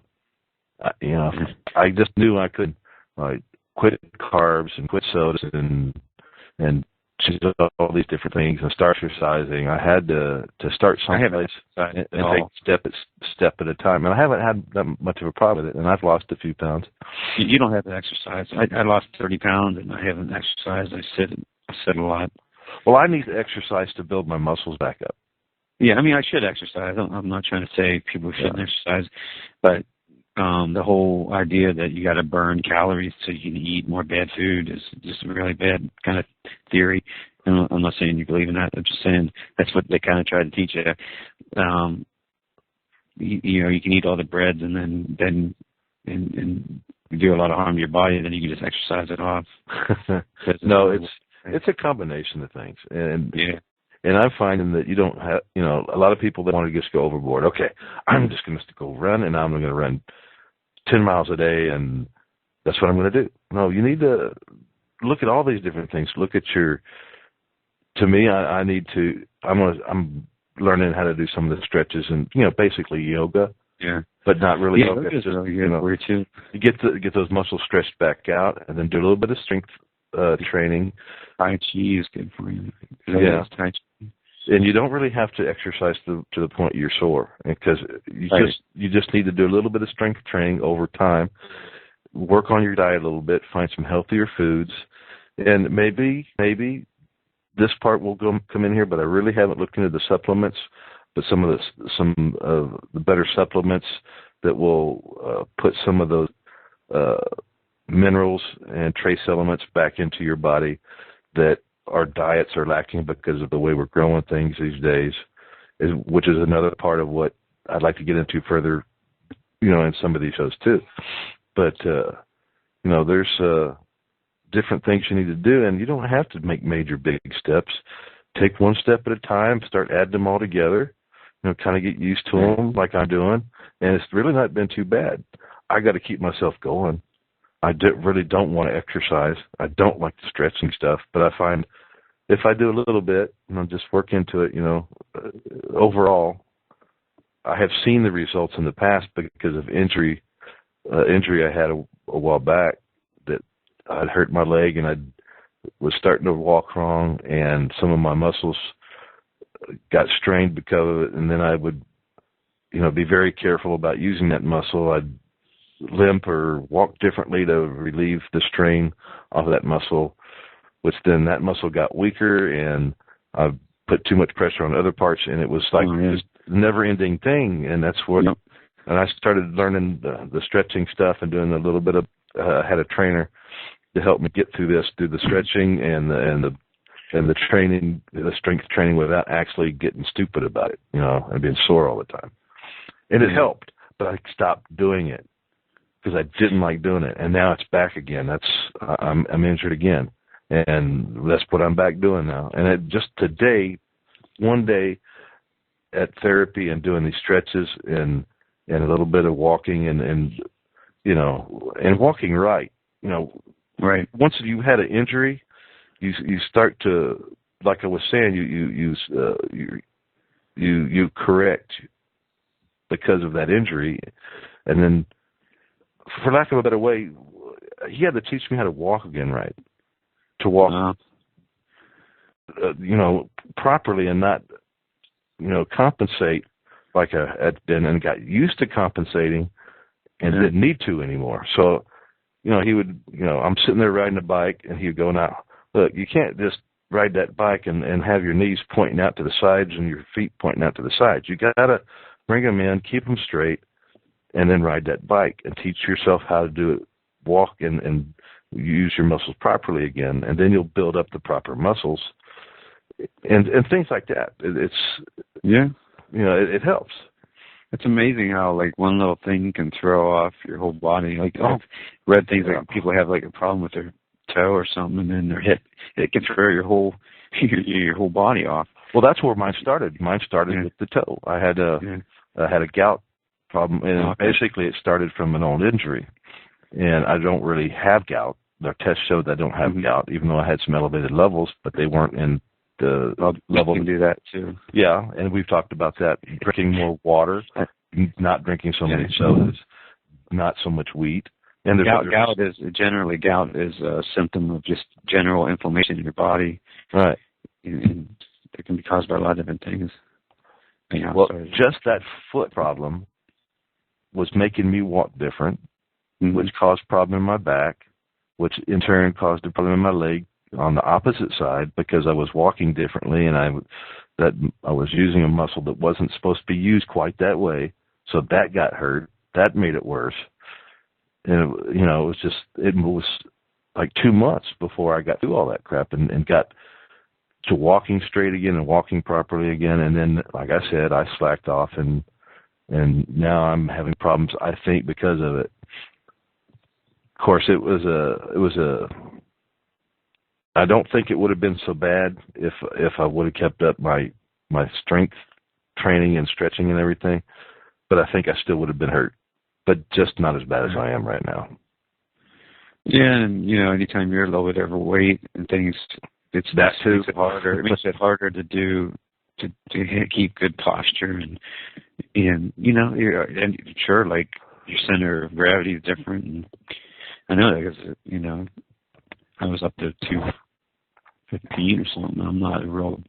I just knew I could quit carbs and quit sodas and choose all these different things and start exercising. I had to start someplace and take step at a time. And I haven't had that much of a problem with it, and I've lost a few pounds. You don't have to exercise. I lost 30 pounds, and I haven't exercised. I sit a lot. Well, I need to exercise to build my muscles back up. Yeah, I mean, I should exercise. I'm not trying to say people shouldn't exercise, but the whole idea that you got to burn calories so you can eat more bad food is just a really bad kind of theory. I'm not saying you believe in that. I'm just saying that's what they kind of try to teach you. You can eat all the breads and then do a lot of harm to your body, and then you can just exercise it off. No, it's a combination of things, and I'm finding that you don't have, a lot of people that want to just go overboard. Okay, I'm just going to go run, and I'm going to run 10 miles a day, and that's what I'm going to do. No, you need to look at all these different things. Look at to me, I'm learning how to do some of the stretches and, basically yoga. Yeah. But not really yoga. Just, really good too. You get those muscles stretched back out, and then do a little bit of strength training. Tai Chi is good for you. Yeah. Tai Chi. And you don't really have to exercise to the point you're sore, because you just need to do a little bit of strength training over time. Work on your diet a little bit, find some healthier foods, and maybe this part will come in here. But I really haven't looked into the supplements, but some of the better supplements that will put some of those minerals and trace elements back into your body that our diets are lacking because of the way we're growing things these days, which is another part of what I'd like to get into further, in some of these shows too. But, there's different things you need to do, and you don't have to make major big steps. Take one step at a time, start adding them all together, kind of get used to them like I'm doing, and it's really not been too bad. I got to keep myself going. I really don't want to exercise. I don't like the stretching stuff, but I find if I do a little bit, just work into it, overall, I have seen the results in the past because of injury I had a while back that I'd hurt my leg and I was starting to walk wrong and some of my muscles got strained because of it, and then I would, be very careful about using that muscle. I'd limp or walk differently to relieve the strain off of that muscle, which then that muscle got weaker and I put too much pressure on other parts, and it was like this never-ending thing. And that's what, and I started learning the stretching stuff and doing a little bit of. I had a trainer to help me get through the stretching and the training, the strength training, without actually getting stupid about it, and being sore all the time. And it helped, but I stopped doing it because I didn't like doing it, and now it's back again. I'm injured again, and that's what I'm back doing now. And just today, one day at therapy and doing these stretches and a little bit of walking and walking right. Right. Once you had an injury, you start to, like I was saying, you correct because of that injury, and then, for lack of a better way, he had to teach me how to walk again, right? To walk, properly and not, compensate like I had been and got used to compensating and didn't need to anymore. So, he would, I'm sitting there riding a bike and he would go, now, look, you can't just ride that bike and have your knees pointing out to the sides and your feet pointing out to the sides. You got to bring them in, keep them straight, and then ride that bike and teach yourself how to do it, walk and use your muscles properly again, and then you'll build up the proper muscles and things like that. It helps. It's amazing how like one little thing can throw off your whole body. Like I've read things like people have like a problem with their toe or something, and then their hip, it can throw your whole body off. Well, that's where mine started. Mine started with the toe. I had a gout problem, and basically it started from an old injury. And I don't really have gout. Their tests showed that I don't have gout, even though I had some elevated levels, but they weren't in the level to do that too. Yeah, and we've talked about that. Drinking more water, not drinking so many sodas, not so much wheat. And gout is a symptom of just general inflammation in your body. Right. And it can be caused by a lot of different things. Just that foot problem was making me walk different, which caused a problem in my back, which in turn caused a problem in my leg on the opposite side because I was walking differently and I was using a muscle that wasn't supposed to be used quite that way. So that got hurt. That made it worse. And, it was like 2 months before I got through all that crap and got to walking straight again and walking properly again. And then, like I said, I slacked off and now I'm having problems, I think, because of it. Of course, I don't think it would have been so bad if I would have kept up my strength training and stretching and everything, but I think I still would have been hurt, but just not as bad as I am right now. Yeah, and anytime you're a little bit overweight and things, it makes it harder. It makes it harder to do to keep good posture and sure, like your center of gravity is different. And I know that because I was up to 215 or something. I'm not a real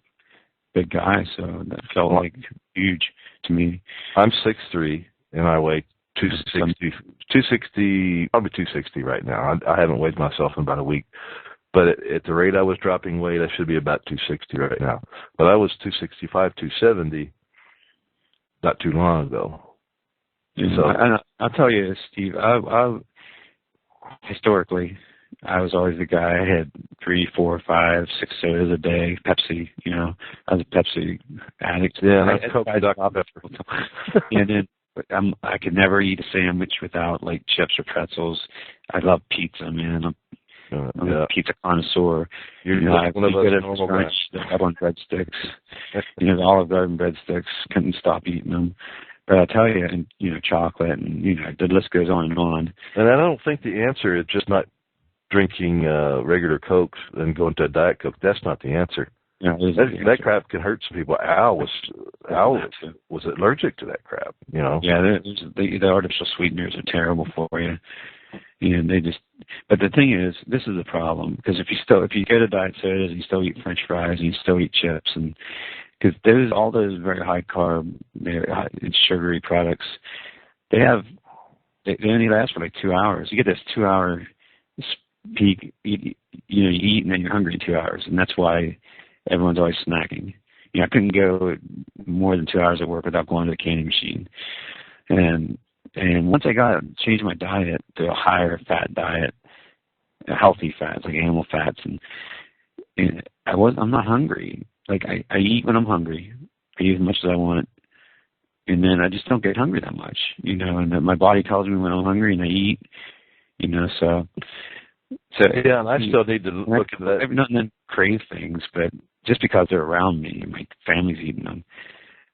big guy, so that felt like huge to me. I'm 6'3", and I weigh 260, probably 260 right now. I haven't weighed myself in about a week, but at the rate I was dropping weight, I should be about 260 right now. But I was 265, 270 not too long ago. So I'll tell you, Steve, I historically, I was always the guy. I had 3, 4, 5, 6 sodas a day. Pepsi, I was a Pepsi addict. Yeah, and then I could never eat a sandwich without like chips or pretzels. I love pizza, man. I'm a pizza connoisseur. You're one of us normal guys. I want breadsticks. The Olive Garden breadsticks. Couldn't stop eating them. But I tell you, and chocolate, and the list goes on and on. And I don't think the answer is just not drinking regular Cokes and going to a Diet Coke. That's not the answer. Yeah, That crap can hurt some people. Al was allergic to that crap. Yeah, the artificial sweeteners are terrible for you. And but the thing is, this is the problem, because if you go to diet sodas and you still eat French fries and you still eat chips, and because all those very high carb, and sugary products, they only last for like 2 hours. You get this 2 hour peak. You eat and then you're hungry in 2 hours, and that's why everyone's always snacking. I couldn't go more than 2 hours at work without going to the candy machine. And once I changed my diet to a higher fat diet, healthy fats like animal fats, and I'm not hungry. Like I eat when I'm hungry. I eat as much as I want, and then I just don't get hungry that much. And my body tells me when I'm hungry, and I eat. So yeah, and I still need to look at that. Every now and then crave things, but just because they're around me, my family's eating them.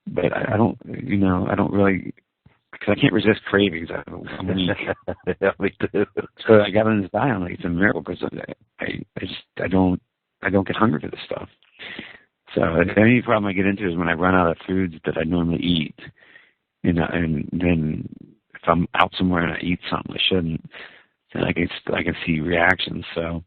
But I don't really, because I can't resist cravings. I'm weak. Yeah, me too. So I got on this diet. I'm like, it's a miracle, because I don't get hungry for this stuff. So the only problem I get into is when I run out of foods that I normally eat, and then if I'm out somewhere and I eat something I shouldn't, then I can see reactions. So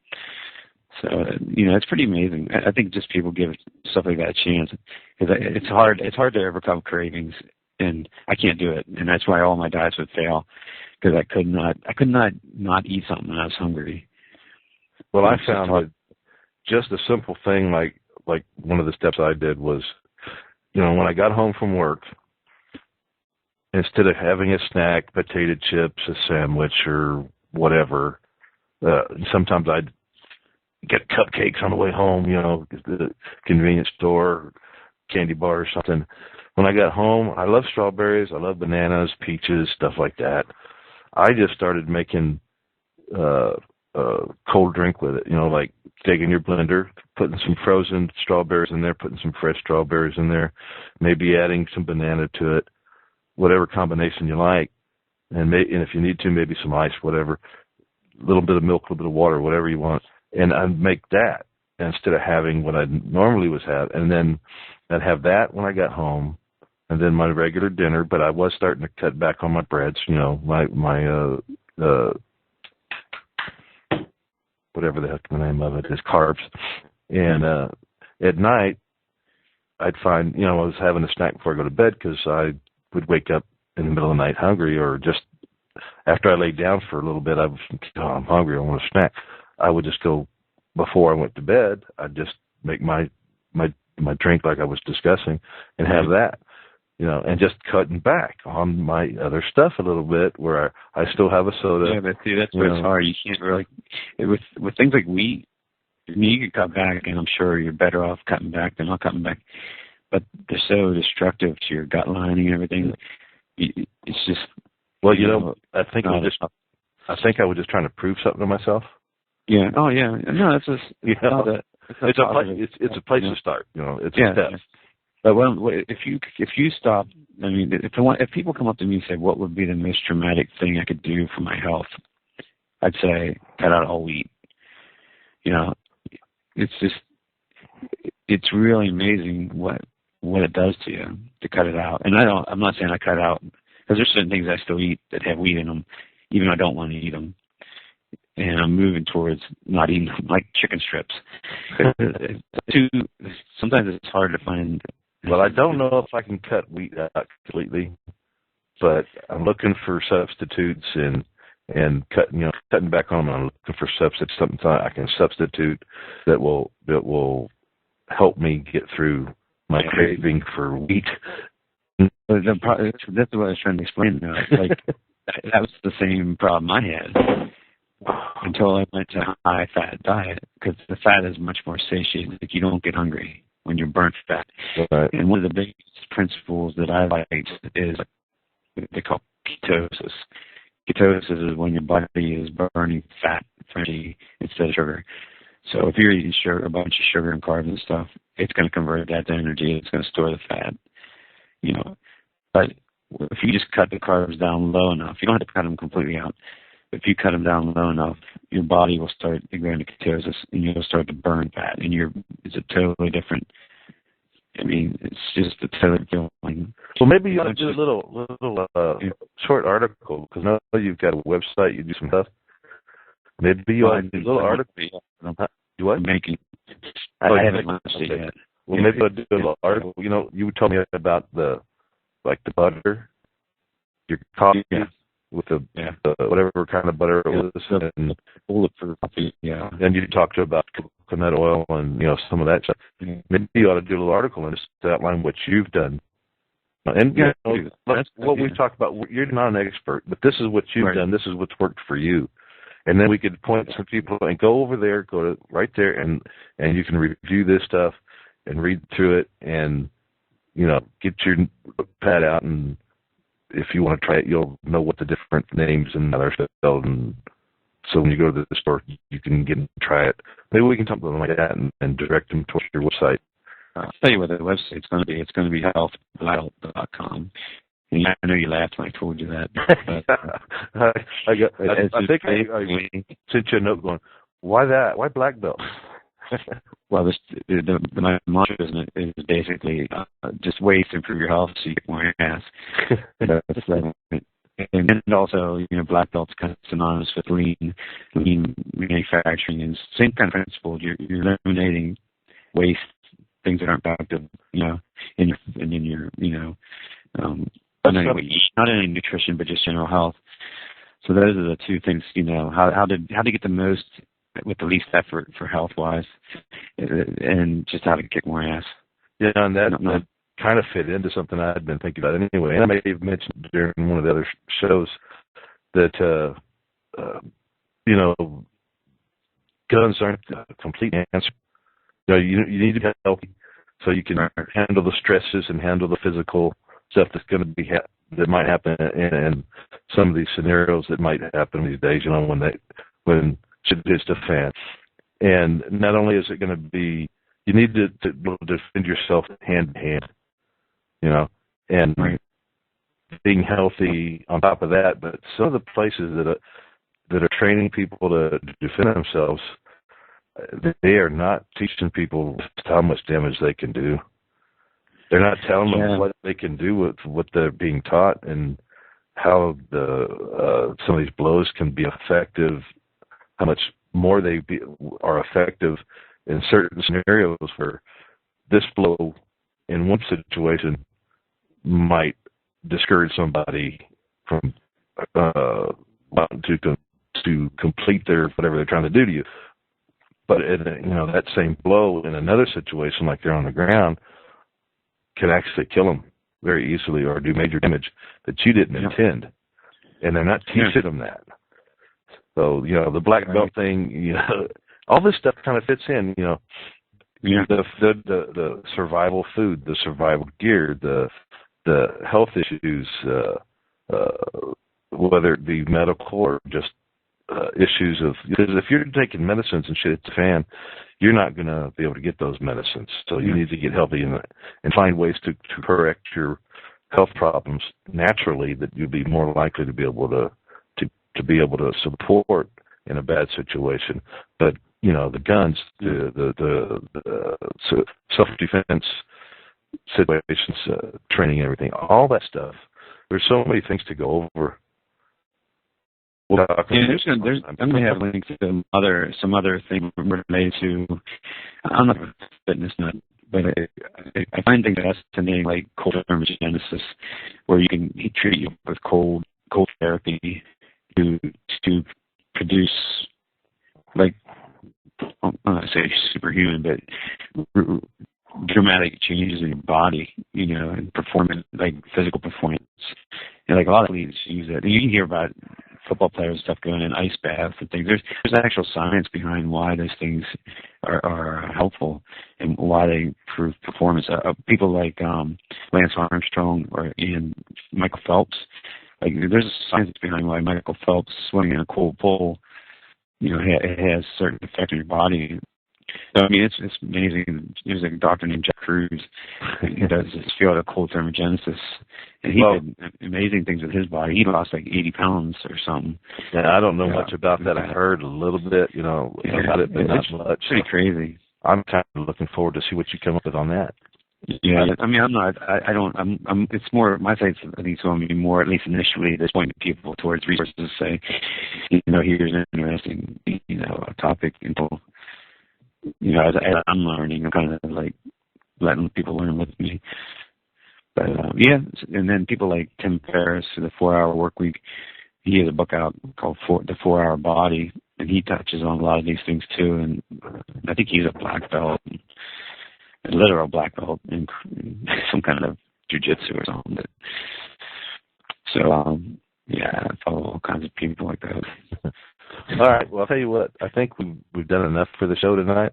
it's pretty amazing. I think just people give stuff like that a chance, because it's hard to overcome cravings, and I can't do it, and that's why all my diets would fail, because I could not eat something when I was hungry. Well, I found that just a simple thing like one of the steps I did was, when I got home from work, instead of having a snack, potato chips, a sandwich, or whatever, sometimes I'd get cupcakes on the way home, the convenience store, candy bar or something. When I got home, I love strawberries, I love bananas, peaches, stuff like that. I just started making cold drink with it, like taking your blender, putting some frozen strawberries in there, putting some fresh strawberries in there, maybe adding some banana to it, whatever combination you like, and if you need to, maybe some ice, whatever, a little bit of milk, a little bit of water, whatever you want, and I'd make that instead of having what I normally was have, and then I'd have that when I got home, and then my regular dinner. But I was starting to cut back on my breads, my whatever the heck the name of it is, carbs. And at night, I'd find, I was having a snack before I go to bed, because I would wake up in the middle of the night hungry, or just after I laid down for a little bit, I'm hungry, I want a snack. I would just go, before I went to bed, I'd just make my drink like I was discussing and have that, and just cutting back on my other stuff a little bit, where I still have a soda. Yeah, but see, that's where it's hard. You can't really, with things like wheat, you can cut back, and I'm sure you're better off cutting back than not cutting back. But they're so destructive to your gut lining and everything. It's just, well, I think I was just trying to prove something to myself. Yeah. Oh, yeah. No, that's just, it's a place to start. It's a step. But if you stop, if people come up to me and say, what would be the most traumatic thing I could do for my health, I'd say cut out all wheat. It's really amazing what it does to you to cut it out. And I'm not saying I cut out, because there's certain things I still eat that have wheat in them, even though I don't want to eat them. And I'm moving towards not eating them, like chicken strips. Sometimes it's hard to find. Well, I don't know if I can cut wheat out completely, but I'm looking for substitutes and cutting back on them. I'm looking for substitutes, something I can substitute that will help me get through my craving for wheat. That's what I was trying to explain. That was the same problem I had until I went to a high-fat diet, because the fat is much more satiating. Like, you don't get hungry when you're burnt fat. Right. And one of the biggest principles that I like is what they call ketosis. Ketosis is when your body is burning fat for energy instead of sugar. So if you're eating a bunch of sugar and carbs and stuff, it's going to convert that to energy. It's going to store the fat. But if you just cut the carbs down low enough, you don't have to cut them completely out, if you cut them down low enough, your body will start going to ketosis, and you'll start to burn fat, and it's a totally different. I mean, it's just a totally different feeling. Well, maybe you ought to do a little short article, because now you've got a website, you do some stuff. Maybe you ought to do a little article. You what? I haven't launched it yet. Well, maybe I'll do a little article. You know, you told me about the butter, your coffee with the whatever kind of butter it was, and bulletproof coffee. Yeah. And you talked about coconut oil and some of that stuff. Maybe you ought to do a little article and just outline what you've done. And that's what we talked about. You're not an expert, but this is what you've done. This is what's worked for you. And then we could point some people and go over there, go to right there, and you can review this stuff and read through it, and get your pad out, and if you want to try it, you'll know what the different names and other spelled, and so when you go to the store, you can get and try it. Maybe we can talk about something like that and direct them towards your website. I'll tell you what the website's going to be. It's going to be healthblackbelt.com. And I know you laughed when I told you that. But, I think I sent you a note going, why that? Why black belt? Well, my mantra is basically just ways to improve your health so you get more ass. And then also, black belt's kind of synonymous with lean manufacturing, and same kind of principle. You're eliminating waste, things that aren't productive, in your not only nutrition but just general health. So those are the two things. How to get the most with the least effort for health wise, and just how to kick more ass. Yeah, and that kind of fit into something I had been thinking about anyway. And I may have mentioned during one of the other shows that guns aren't a complete answer. You need to be healthy so you can handle the stresses and handle the physical stuff that's going to be that might happen in some of these scenarios that might happen these days. When shit hits the fan. And not only is it going to be, you need to be able to defend yourself hand to hand, and being healthy on top of that. But some of the places that are training people to defend themselves, they are not teaching people how much damage they can do. They're not telling them what they can do with what they're being taught, and how some of these blows can be effective, how much more they are effective in certain scenarios where this blow in one situation might discourage somebody from wanting to complete their whatever they're trying to do to you. But that same blow in another situation, like they're on the ground, can actually kill them very easily or do major damage that you didn't intend. And they're not teaching them that. So, the black belt thing, all this stuff kind of fits in, the survival food, the survival gear, the health issues, whether it be medical or just issues of, because if you're taking medicines and shit at the fan, you're not going to be able to get those medicines. So you need to get healthy and find ways to correct your health problems naturally, that you'll be more likely to be able to be able to support in a bad situation. But the guns, the self-defense situations, training, everything, all that stuff. There's so many things to go over. I'm going to have links to some other things related to. I'm not a fitness nut, but I find things fascinating, like cold thermogenesis, where you can treat you with cold therapy to produce, like, I'm not say superhuman, but dramatic changes in your body, and performance, like physical performance. And like a lot of athletes use it. And you can hear about football players and stuff going in ice baths and things. There's actual science behind why those things are helpful and why they improve performance. People like Lance Armstrong and Michael Phelps, like there's a science behind why Michael Phelps swimming in a cold pool, it has certain effect on your body. So, I mean, it's amazing. There's a doctor named Jack Cruz. He does this field of cold thermogenesis, and he did amazing things with his body. He lost like 80 pounds or something. Yeah, I don't know much about that. I heard a little bit, about it, but not much. Pretty crazy. I'm kind of looking forward to see what you come up with on that. Yeah, I mean, it's more, my sites, I think, going to be more, at least initially, at this point, people towards resources, say, here's an interesting, topic, and people, as I'm learning, I'm kind of like letting people learn with me. But, and then people like Tim Ferriss, the 4-Hour Workweek, he has a book out called The 4-Hour Body, and he touches on a lot of these things, too, and I think he's a black belt, a literal black belt in some kind of jiu-jitsu or something. So, I follow all kinds of people like that. All right. Well, I'll tell you what. I think we've done enough for the show tonight.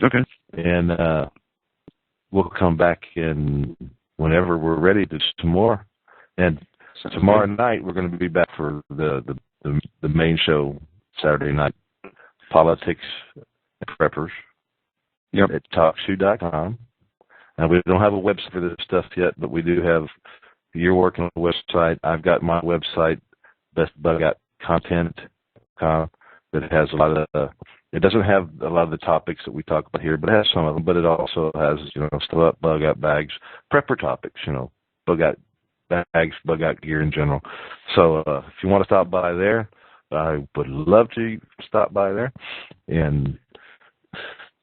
Okay. And we'll come back in whenever we're ready to do some more. And tomorrow night we're going to be back for the main show Saturday night, Politics and Preppers. Yep. At TalkShoe.com. Now, we don't have a website for this stuff yet, but we do have, you're working on a website. I've got my website, bestbugOutcontent.com, that has a lot of, it doesn't have a lot of the topics that we talk about here, but it has some of them, but it also has, stuff about bug out bags, prepper topics, bug out bags, bug out gear in general. So if you want to stop by there, I would love to stop by there. And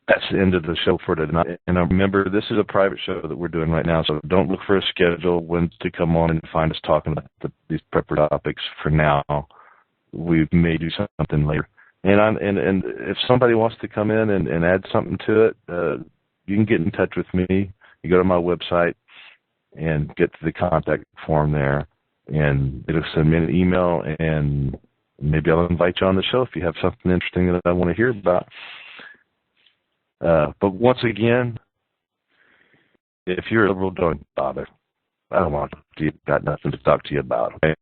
that's the end of the show for tonight. And remember, this is a private show that we're doing right now, so don't look for a schedule when to come on and find us talking about these prepper topics for now. We may do something later. And if somebody wants to come in and add something to it, you can get in touch with me. You go to my website and get to the contact form there, and it'll send me an email, and maybe I'll invite you on the show if you have something interesting that I want to hear about. But once again, if you're a liberal, don't bother. I don't want to. You've got nothing to talk to you about. Okay?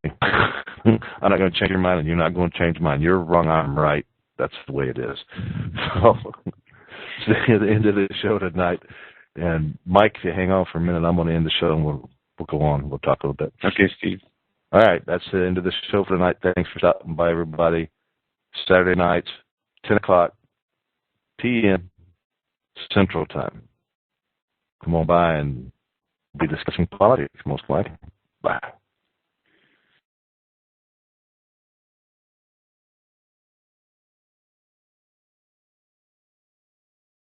I'm not going to change your mind, and you're not going to change mine. You're wrong, I'm right. That's the way it is. So, it's the end of the show tonight. And Mike, if you hang on for a minute, I'm going to end the show, and we'll go on. We'll talk a little bit. Okay, Steve. All right, that's the end of the show for tonight. Thanks for stopping by, everybody. Saturday nights, 10 o'clock p.m. Central Time. Come on by and be discussing politics, most likely. Bye.